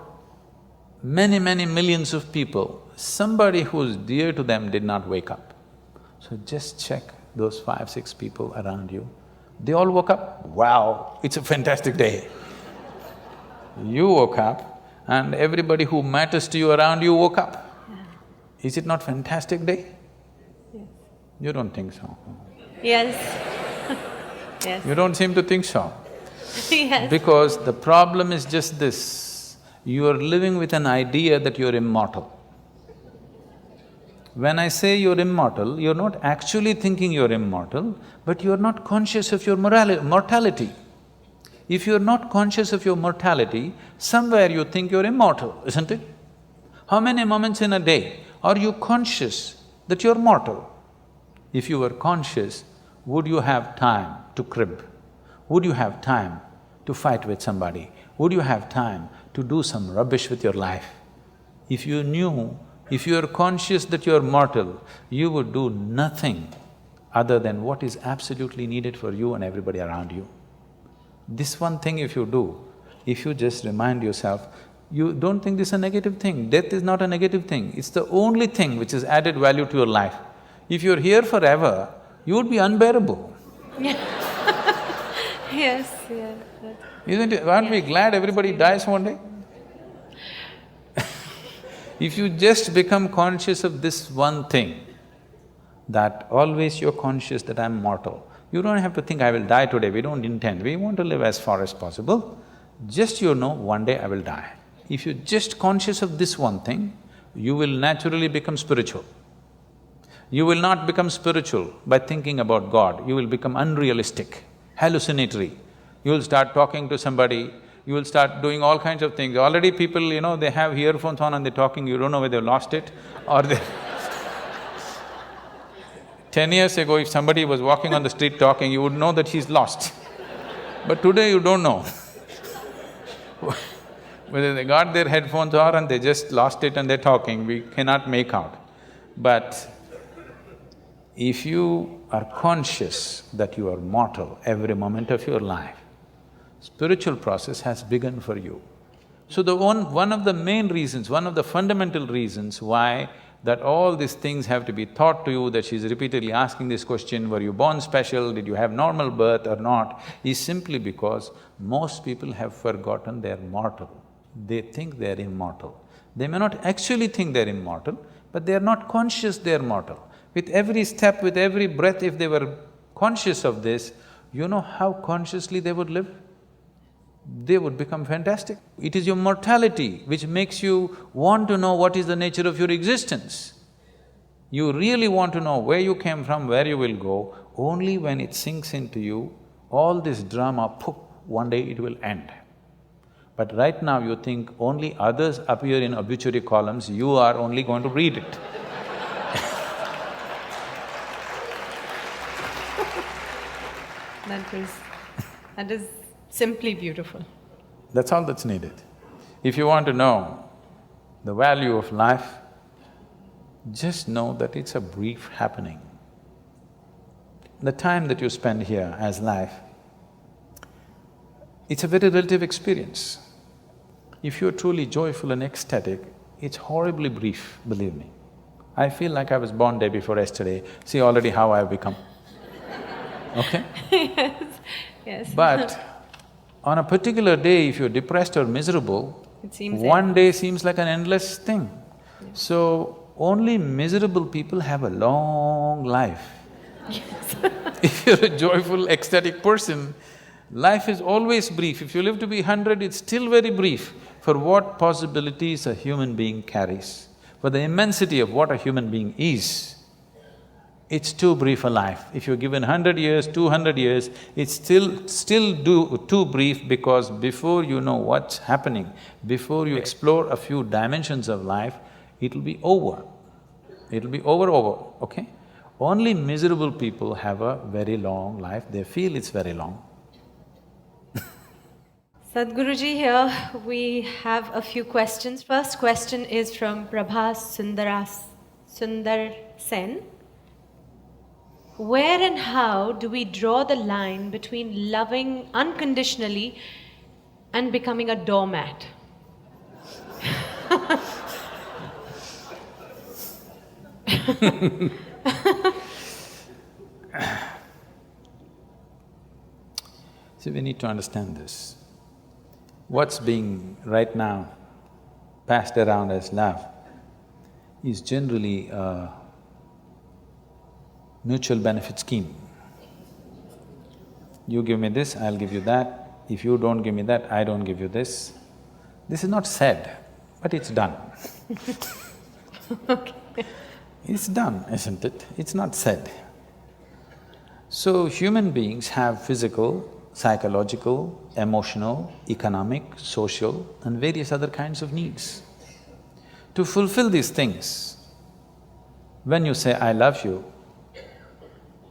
many millions of people, somebody who's dear to them did not wake up. So just check those 5, 6 people around you, they all woke up, wow, it's a fantastic day. You woke up and everybody who matters to you around you woke up. Is it not fantastic day? Yes. You don't think so? Yes. Yes. You don't seem to think so. Yes. Because the problem is just this, you are living with an idea that you're immortal. When I say you're immortal, you're not actually thinking you're immortal, but you're not conscious of your mortality. If you're not conscious of your mortality, somewhere you think you're immortal, isn't it? How many moments in a day are you conscious that you're mortal? If you were conscious, would you have time to crib? Would you have time to fight with somebody? Would you have time to do some rubbish with your life? If you knew, if you are conscious that you are mortal, you would do nothing other than what is absolutely needed for you and everybody around you. This one thing if you do, if you just remind yourself, you don't think this is a negative thing. Death is not a negative thing, it's the only thing which has added value to your life. If you're here forever, you would be unbearable. Yes, yes. Isn't it? Aren't we glad everybody dies one day? If you just become conscious of this one thing, that always you're conscious that I'm mortal, you don't have to think, I will die today, we don't intend, we want to live as far as possible. Just you know, one day I will die. If you're just conscious of this one thing, you will naturally become spiritual. You will not become spiritual by thinking about God, you will become unrealistic, hallucinatory. You will start talking to somebody, you will start doing all kinds of things. Already people, they have earphones on and they're talking, you don't know whether they've lost it or they… 10 years ago, if somebody was walking on the street talking, you would know that he's lost. But today you don't know whether they got their headphones on and they just lost it and they're talking, we cannot make out. But if you are conscious that you are mortal every moment of your life, spiritual process has begun for you. So one of the main reasons, one of the fundamental reasons why that all these things have to be taught to you, that she's repeatedly asking this question, were you born special, did you have normal birth or not, is simply because most people have forgotten they're mortal. They think they're immortal. They may not actually think they're immortal, but they're not conscious they're mortal. With every step, with every breath, if they were conscious of this, you know how consciously they would live? They would become fantastic. It is your mortality which makes you want to know what is the nature of your existence. You really want to know where you came from, where you will go. Only when it sinks into you, all this drama, poof, one day it will end. But right now you think only others appear in obituary columns, you are only going to read it. That is simply beautiful. That's all that's needed. If you want to know the value of life, just know that it's a brief happening. The time that you spend here as life, it's a very relative experience. If you're truly joyful and ecstatic, it's horribly brief, believe me. I feel like I was born day before yesterday, see already how I've become. Okay? Yes, yes. But on a particular day, if you're depressed or miserable, it seems one day seems like an endless thing. Yeah. So, only miserable people have a long life. Yes. If you're a joyful, ecstatic person, life is always brief. If you live to be 100, it's still very brief for what possibilities a human being carries. For the immensity of what a human being is, it's too brief a life. If you're given 100 years, 200 years, it's still too brief, because before you know what's happening, before you explore a few dimensions of life, it'll be over. It'll be over, okay? Only miserable people have a very long life, they feel it's very long. Sadhguruji, here we have a few questions. First question is from Prabhas Sundar Sen. Where and how do we draw the line between loving unconditionally and becoming a doormat? See, we need to understand this. What's being right now passed around as love is generally a mutual benefit scheme. You give me this, I'll give you that. If you don't give me that, I don't give you this. This is not said, but it's done. Okay. It's done, isn't it? It's not said. So human beings have physical, psychological, emotional, economic, social and various other kinds of needs. To fulfill these things, when you say, I love you,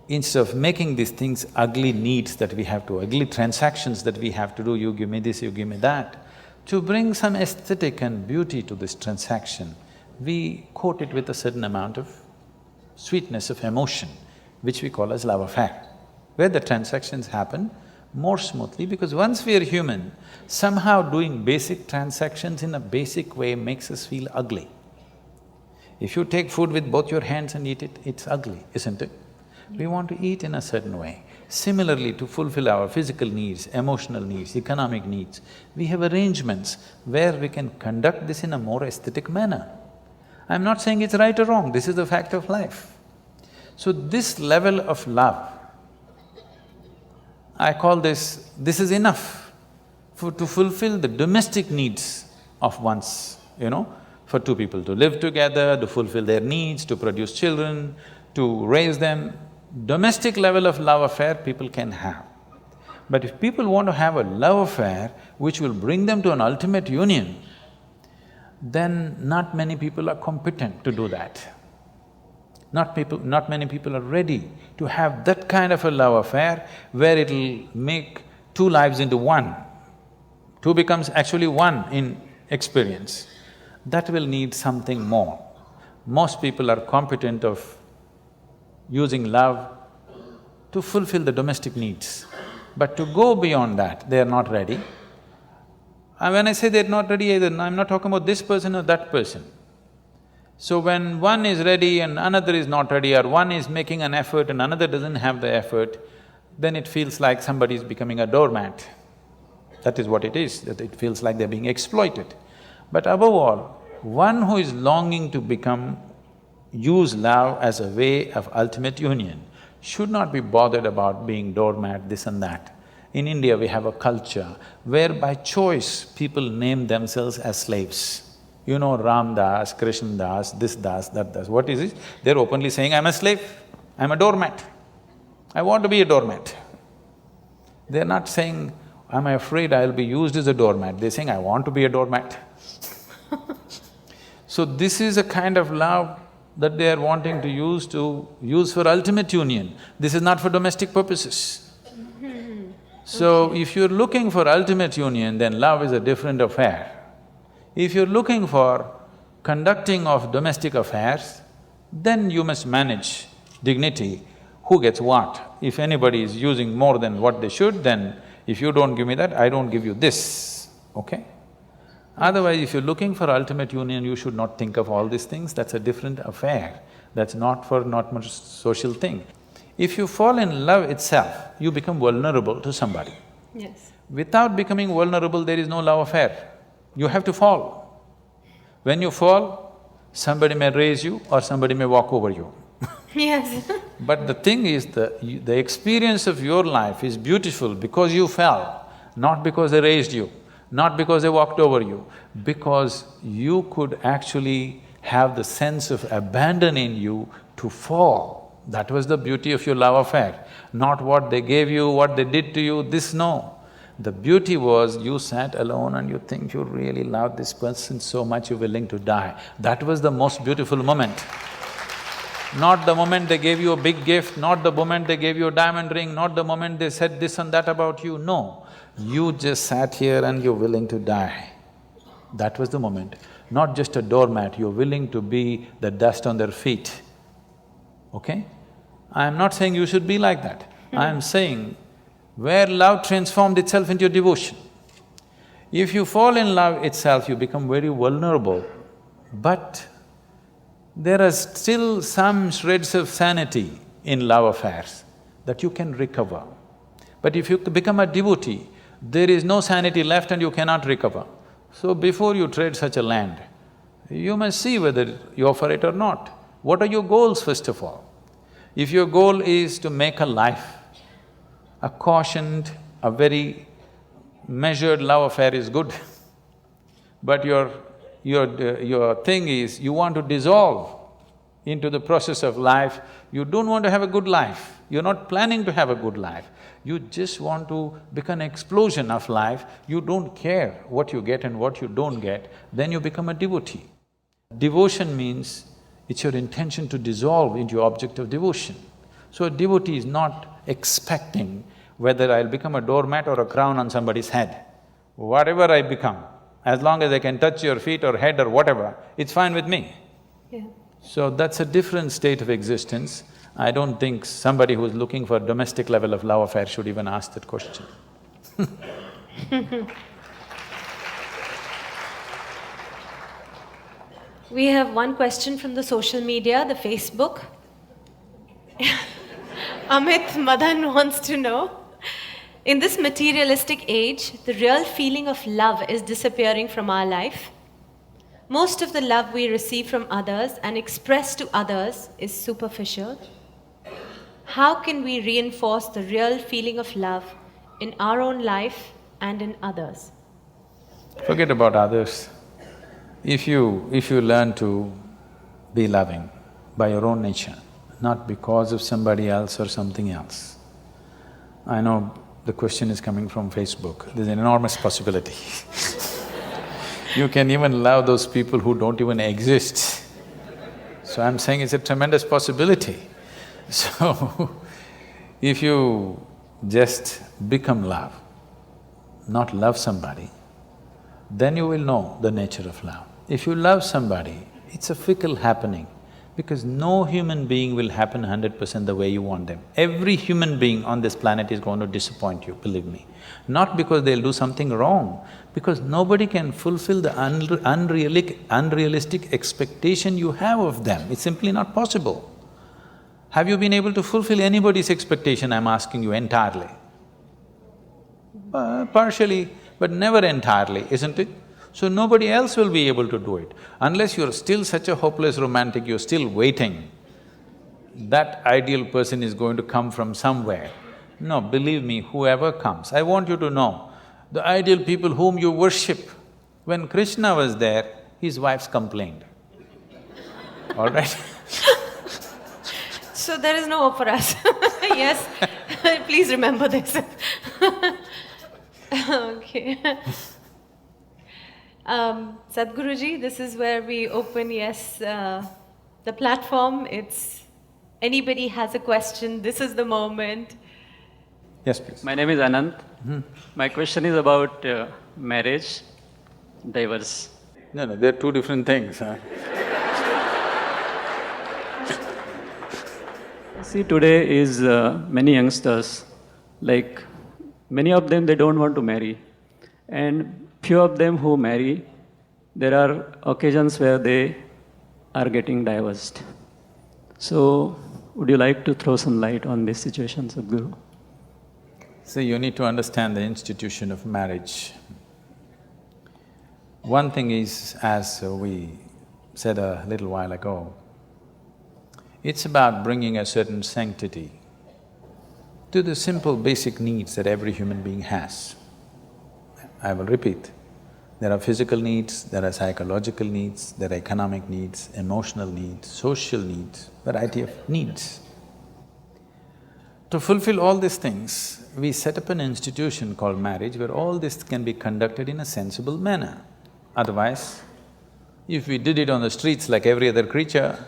instead of making these things ugly needs that we have to, ugly transactions that we have to do, you give me this, you give me that, to bring some aesthetic and beauty to this transaction, we coat it with a certain amount of sweetness of emotion, which we call as love affair, where the transactions happen more smoothly, because once we are human, somehow doing basic transactions in a basic way makes us feel ugly. If you take food with both your hands and eat it, it's ugly, isn't it? We want to eat in a certain way. Similarly, to fulfill our physical needs, emotional needs, economic needs, we have arrangements where we can conduct this in a more aesthetic manner. I'm not saying it's right or wrong, this is the fact of life. So this level of love, I call this is enough to fulfill the domestic needs of one's, for two people to live together, to fulfill their needs, to produce children, to raise them. Domestic level of love affair people can have. But if people want to have a love affair which will bring them to an ultimate union, then not many people are competent to do that. Not many people are ready to have that kind of a love affair where it'll make two lives into one. Two becomes actually one in experience. That will need something more. Most people are competent of using love to fulfill the domestic needs. But to go beyond that, they are not ready. And when I say they're not ready either, I'm not talking about this person or that person. So when one is ready and another is not ready, or one is making an effort and another doesn't have the effort, then it feels like somebody is becoming a doormat. That is what it is, that it feels like they're being exploited. But above all, one who is longing to use love as a way of ultimate union should not be bothered about being doormat, this and that. In India, we have a culture where by choice people name themselves as slaves. You know, Ram Das, Krishna Das, this Das, that Das. What is it? They're openly saying, I'm a slave, I'm a doormat, I want to be a doormat. They're not saying, I'm afraid I'll be used as a doormat, they're saying, I want to be a doormat. So this is a kind of love that they are wanting to use for ultimate union. This is not for domestic purposes. So if you're looking for ultimate union, then love is a different affair. If you're looking for conducting of domestic affairs, then you must manage dignity, who gets what. If anybody is using more than what they should, then if you don't give me that, I don't give you this, okay? Otherwise, if you're looking for ultimate union, you should not think of all these things, that's a different affair. That's not much social thing. If you fall in love itself, you become vulnerable to somebody. Yes. Without becoming vulnerable, there is no love affair. You have to fall. When you fall, somebody may raise you or somebody may walk over you. Yes. But the thing is, the experience of your life is beautiful because you fell, not because they raised you, not because they walked over you, because you could actually have the sense of abandon in you to fall. That was the beauty of your love affair, not what they gave you, what they did to you, this no. The beauty was you sat alone and you think you really love this person so much you're willing to die. That was the most beautiful moment. Not the moment they gave you a big gift, not the moment they gave you a diamond ring, not the moment they said this and that about you, no. You just sat here and you're willing to die. That was the moment. Not just a doormat, you're willing to be the dust on their feet, okay? I'm not saying you should be like that. I'm saying where love transformed itself into devotion. If you fall in love itself, you become very vulnerable, but there are still some shreds of sanity in love affairs that you can recover. But if you become a devotee, there is no sanity left and you cannot recover. So before you tread such a land, you must see whether you're for it or not. What are your goals first of all? If your goal is to make a life, a cautioned, a very measured love affair is good. But your thing is, you want to dissolve into the process of life, you don't want to have a good life, you're not planning to have a good life, you just want to become an explosion of life, you don't care what you get and what you don't get, then you become a devotee. Devotion means it's your intention to dissolve into your object of devotion. So a devotee is not expecting whether I'll become a doormat or a crown on somebody's head. Whatever I become, as long as I can touch your feet or head or whatever, it's fine with me. Yeah. So that's a different state of existence. I don't think somebody who's looking for domestic level of love affair should even ask that question. We have one question from the social media, the Facebook. Amit Madan wants to know, in this materialistic age, the real feeling of love is disappearing from our life. Most of the love we receive from others and express to others is superficial. How can we reinforce the real feeling of love in our own life and in others? Forget about others. If you learn to be loving by your own nature, not because of somebody else or something else. I know the question is coming from Facebook, there's an enormous possibility. You can even love those people who don't even exist. So I'm saying it's a tremendous possibility. So, if you just become love, not love somebody, then you will know the nature of love. If you love somebody, it's a fickle happening, because no human being will happen 100% the way you want them. Every human being on this planet is going to disappoint you, believe me. Not because they'll do something wrong, because nobody can fulfill the unrealistic expectation you have of them. It's simply not possible. Have you been able to fulfill anybody's expectation, I'm asking you, entirely? Partially, but never entirely, isn't it? So nobody else will be able to do it. Unless you're still such a hopeless romantic, you're still waiting, that ideal person is going to come from somewhere. No, believe me, whoever comes, I want you to know, the ideal people whom you worship, when Krishna was there, his wives complained, all right? So there is no hope for us. Yes, please remember this. Okay. Sadhguruji, this is where we open, the platform. It's… anybody has a question, this is the moment. Yes, please. My name is Anant. My question is about marriage, divorce. No, they're two different things, huh? See, today is many youngsters, like many of them, they don't want to marry. And few of them who marry, there are occasions where they are getting divorced. So, would you like to throw some light on this situation, Sadhguru? So you need to understand the institution of marriage. One thing is, as we said a little while ago, it's about bringing a certain sanctity to the simple basic needs that every human being has. I will repeat, there are physical needs, there are psychological needs, there are economic needs, emotional needs, social needs, variety of needs. To fulfill all these things, we set up an institution called marriage where all this can be conducted in a sensible manner. Otherwise, if we did it on the streets like every other creature,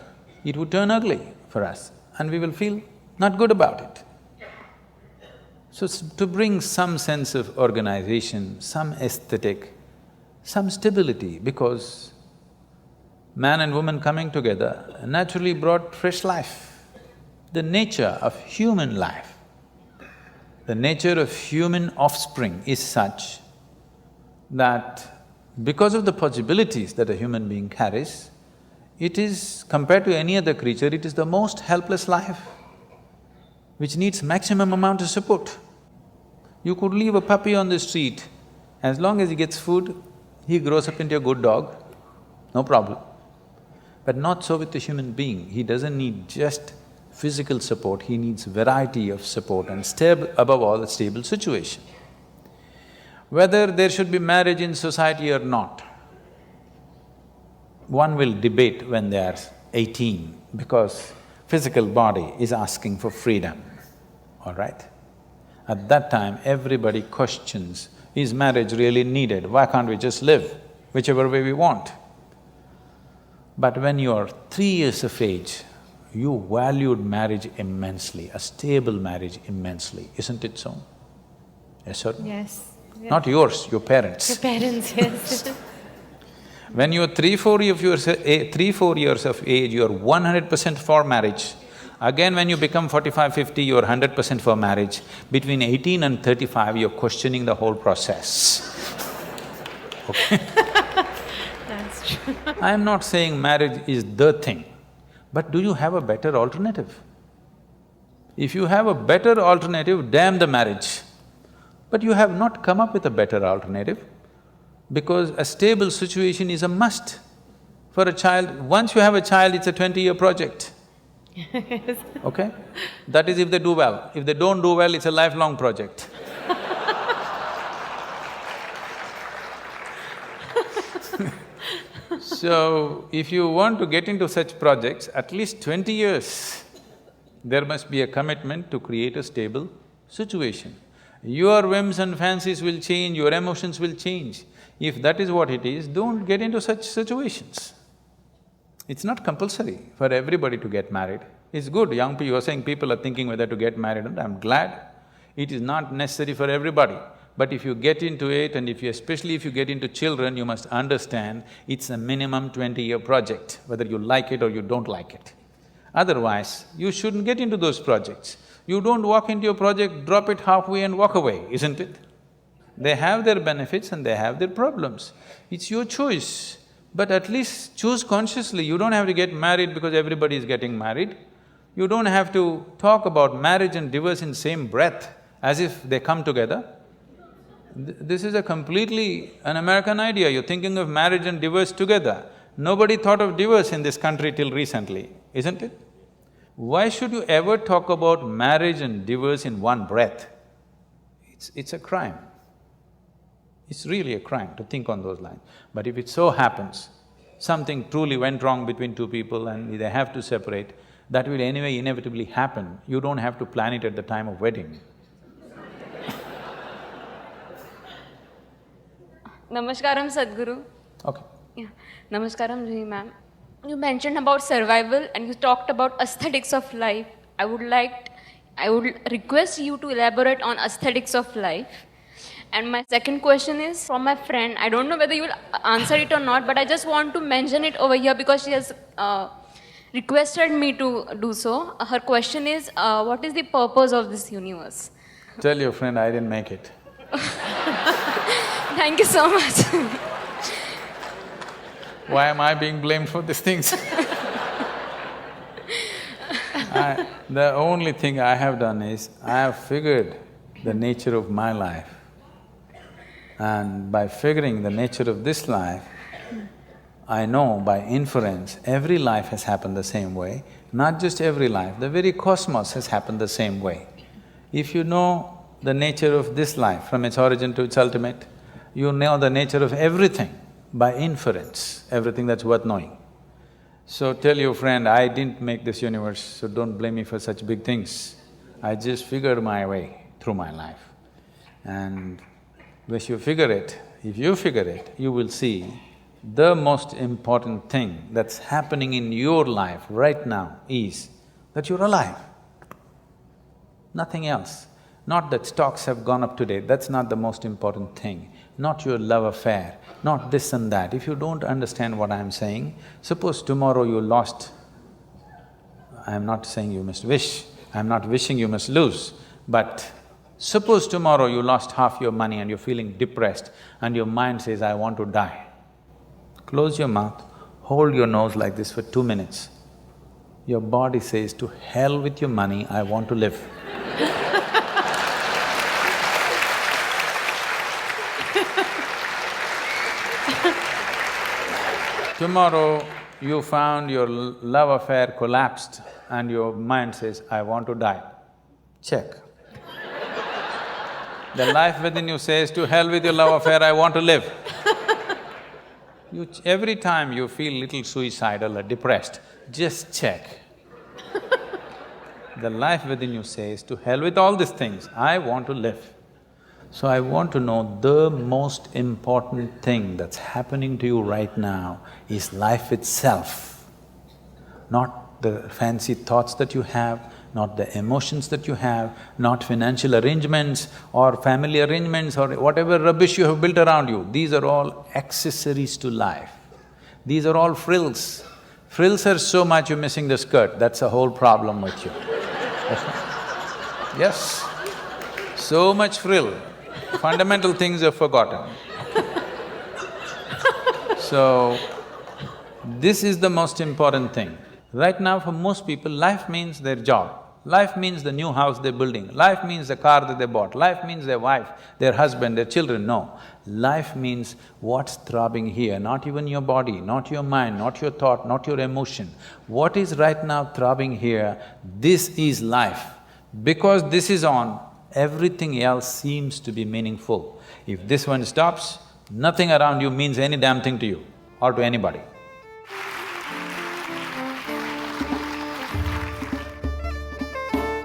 it would turn ugly for us and we will feel not good about it. So, to bring some sense of organization, some aesthetic, some stability, because man and woman coming together naturally brought fresh life. The nature of human life, the nature of human offspring is such that because of the possibilities that a human being carries, it is, compared to any other creature, it is the most helpless life, which needs maximum amount of support. You could leave a puppy on the street, as long as he gets food, he grows up into a good dog, no problem. But not so with a human being, he doesn't need just physical support, he needs variety of support and above all, a stable situation. Whether there should be marriage in society or not, one will debate when they are 18 because physical body is asking for freedom, all right? At that time, everybody questions, is marriage really needed? Why can't we just live whichever way we want? But when you're 3 years of age, you valued marriage immensely, a stable marriage immensely, isn't it so? Yes or no? Yes. Yes. Not yours, your parents. Your parents, yes. When you're 3-4 years of age, you're 100% for marriage. Again, when you become 45-50, you're 100% for marriage. Between 18 and 35, you're questioning the whole process. Okay? That's true. I'm not saying marriage is the thing, but do you have a better alternative? If you have a better alternative, damn the marriage. But you have not come up with a better alternative because a stable situation is a must. For a child, once you have a child, it's a 20-year project. Okay? That is if they do well. If they don't do well, it's a lifelong project. So, if you want to get into such projects, at least 20 years, there must be a commitment to create a stable situation. Your whims and fancies will change, your emotions will change. If that is what it is, don't get into such situations. It's not compulsory for everybody to get married. It's good, young people, you're saying people are thinking whether to get married, and I'm glad. It is not necessary for everybody. But if you get into it and especially if you get into children, you must understand it's a minimum 20-year project, whether you like it or you don't like it. Otherwise, you shouldn't get into those projects. You don't walk into a project, drop it halfway and walk away, isn't it? They have their benefits and they have their problems. It's your choice, but at least choose consciously. You don't have to get married because everybody is getting married. You don't have to talk about marriage and divorce in same breath as if they come together. This is a completely an American idea, you're thinking of marriage and divorce together. Nobody thought of divorce in this country till recently, isn't it? Why should you ever talk about marriage and divorce in one breath? It's a crime. It's really a crime to think on those lines. But if it so happens, something truly went wrong between two people and they have to separate, that will anyway inevitably happen. You don't have to plan it at the time of wedding. Namaskaram, Sadhguru. Okay. Yeah. Namaskaram, Juhi ma'am. You mentioned about survival and you talked about aesthetics of life. I would request you to elaborate on aesthetics of life. And my second question is from my friend. I don't know whether you will answer it or not, but I just want to mention it over here because she has requested me to do so. Her question is, what is the purpose of this universe? Tell your friend I didn't make it. Thank you so much. Why am I being blamed for these things? The only thing I have done is, I have figured the nature of my life. And by figuring the nature of this life, I know by inference, every life has happened the same way. Not just every life, the very cosmos has happened the same way. If you know the nature of this life from its origin to its ultimate, you know the nature of everything by inference, everything that's worth knowing. So tell your friend, I didn't make this universe, so don't blame me for such big things. I just figured my way through my life. And if you figure it, you will see the most important thing that's happening in your life right now is that you're alive. Nothing else. Not that stocks have gone up today, that's not the most important thing. Not your love affair, not this and that. If you don't understand what I'm saying, suppose tomorrow you lost… I'm not saying you must wish, I'm not wishing you must lose, but suppose tomorrow you lost half your money and you're feeling depressed and your mind says, I want to die. Close your mouth, hold your nose like this for 2 minutes. Your body says, to hell with your money, I want to live. Tomorrow, you found your love affair collapsed and your mind says, I want to die. Check. The life within you says, to hell with your love affair, I want to live. Every time you feel little suicidal or depressed, just check. The life within you says, to hell with all these things, I want to live. So I want to know the most important thing that's happening to you right now is life itself, not the fancy thoughts that you have, not the emotions that you have, not financial arrangements or family arrangements or whatever rubbish you have built around you. These are all accessories to life. These are all frills. Frills are so much you're missing the skirt, that's a whole problem with you. Yes, so much frill, fundamental things are forgotten. So, this is the most important thing. Right now for most people, life means their job, life means the new house they're building, life means the car that they bought, life means their wife, their husband, their children. No, life means what's throbbing here, not even your body, not your mind, not your thought, not your emotion. What is right now throbbing here, this is life. Because this is on, everything else seems to be meaningful. If this one stops, nothing around you means any damn thing to you or to anybody.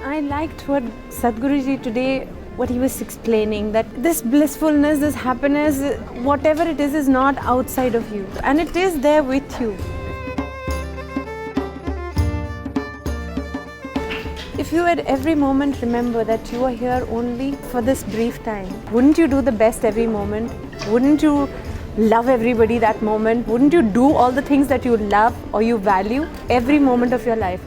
I liked what Sadhguruji today, what he was explaining, that this blissfulness, this happiness, whatever it is not outside of you and it is there with you. If you at every moment remember that you are here only for this brief time, wouldn't you do the best every moment? Wouldn't you love everybody that moment? Wouldn't you do all the things that you love or you value every moment of your life?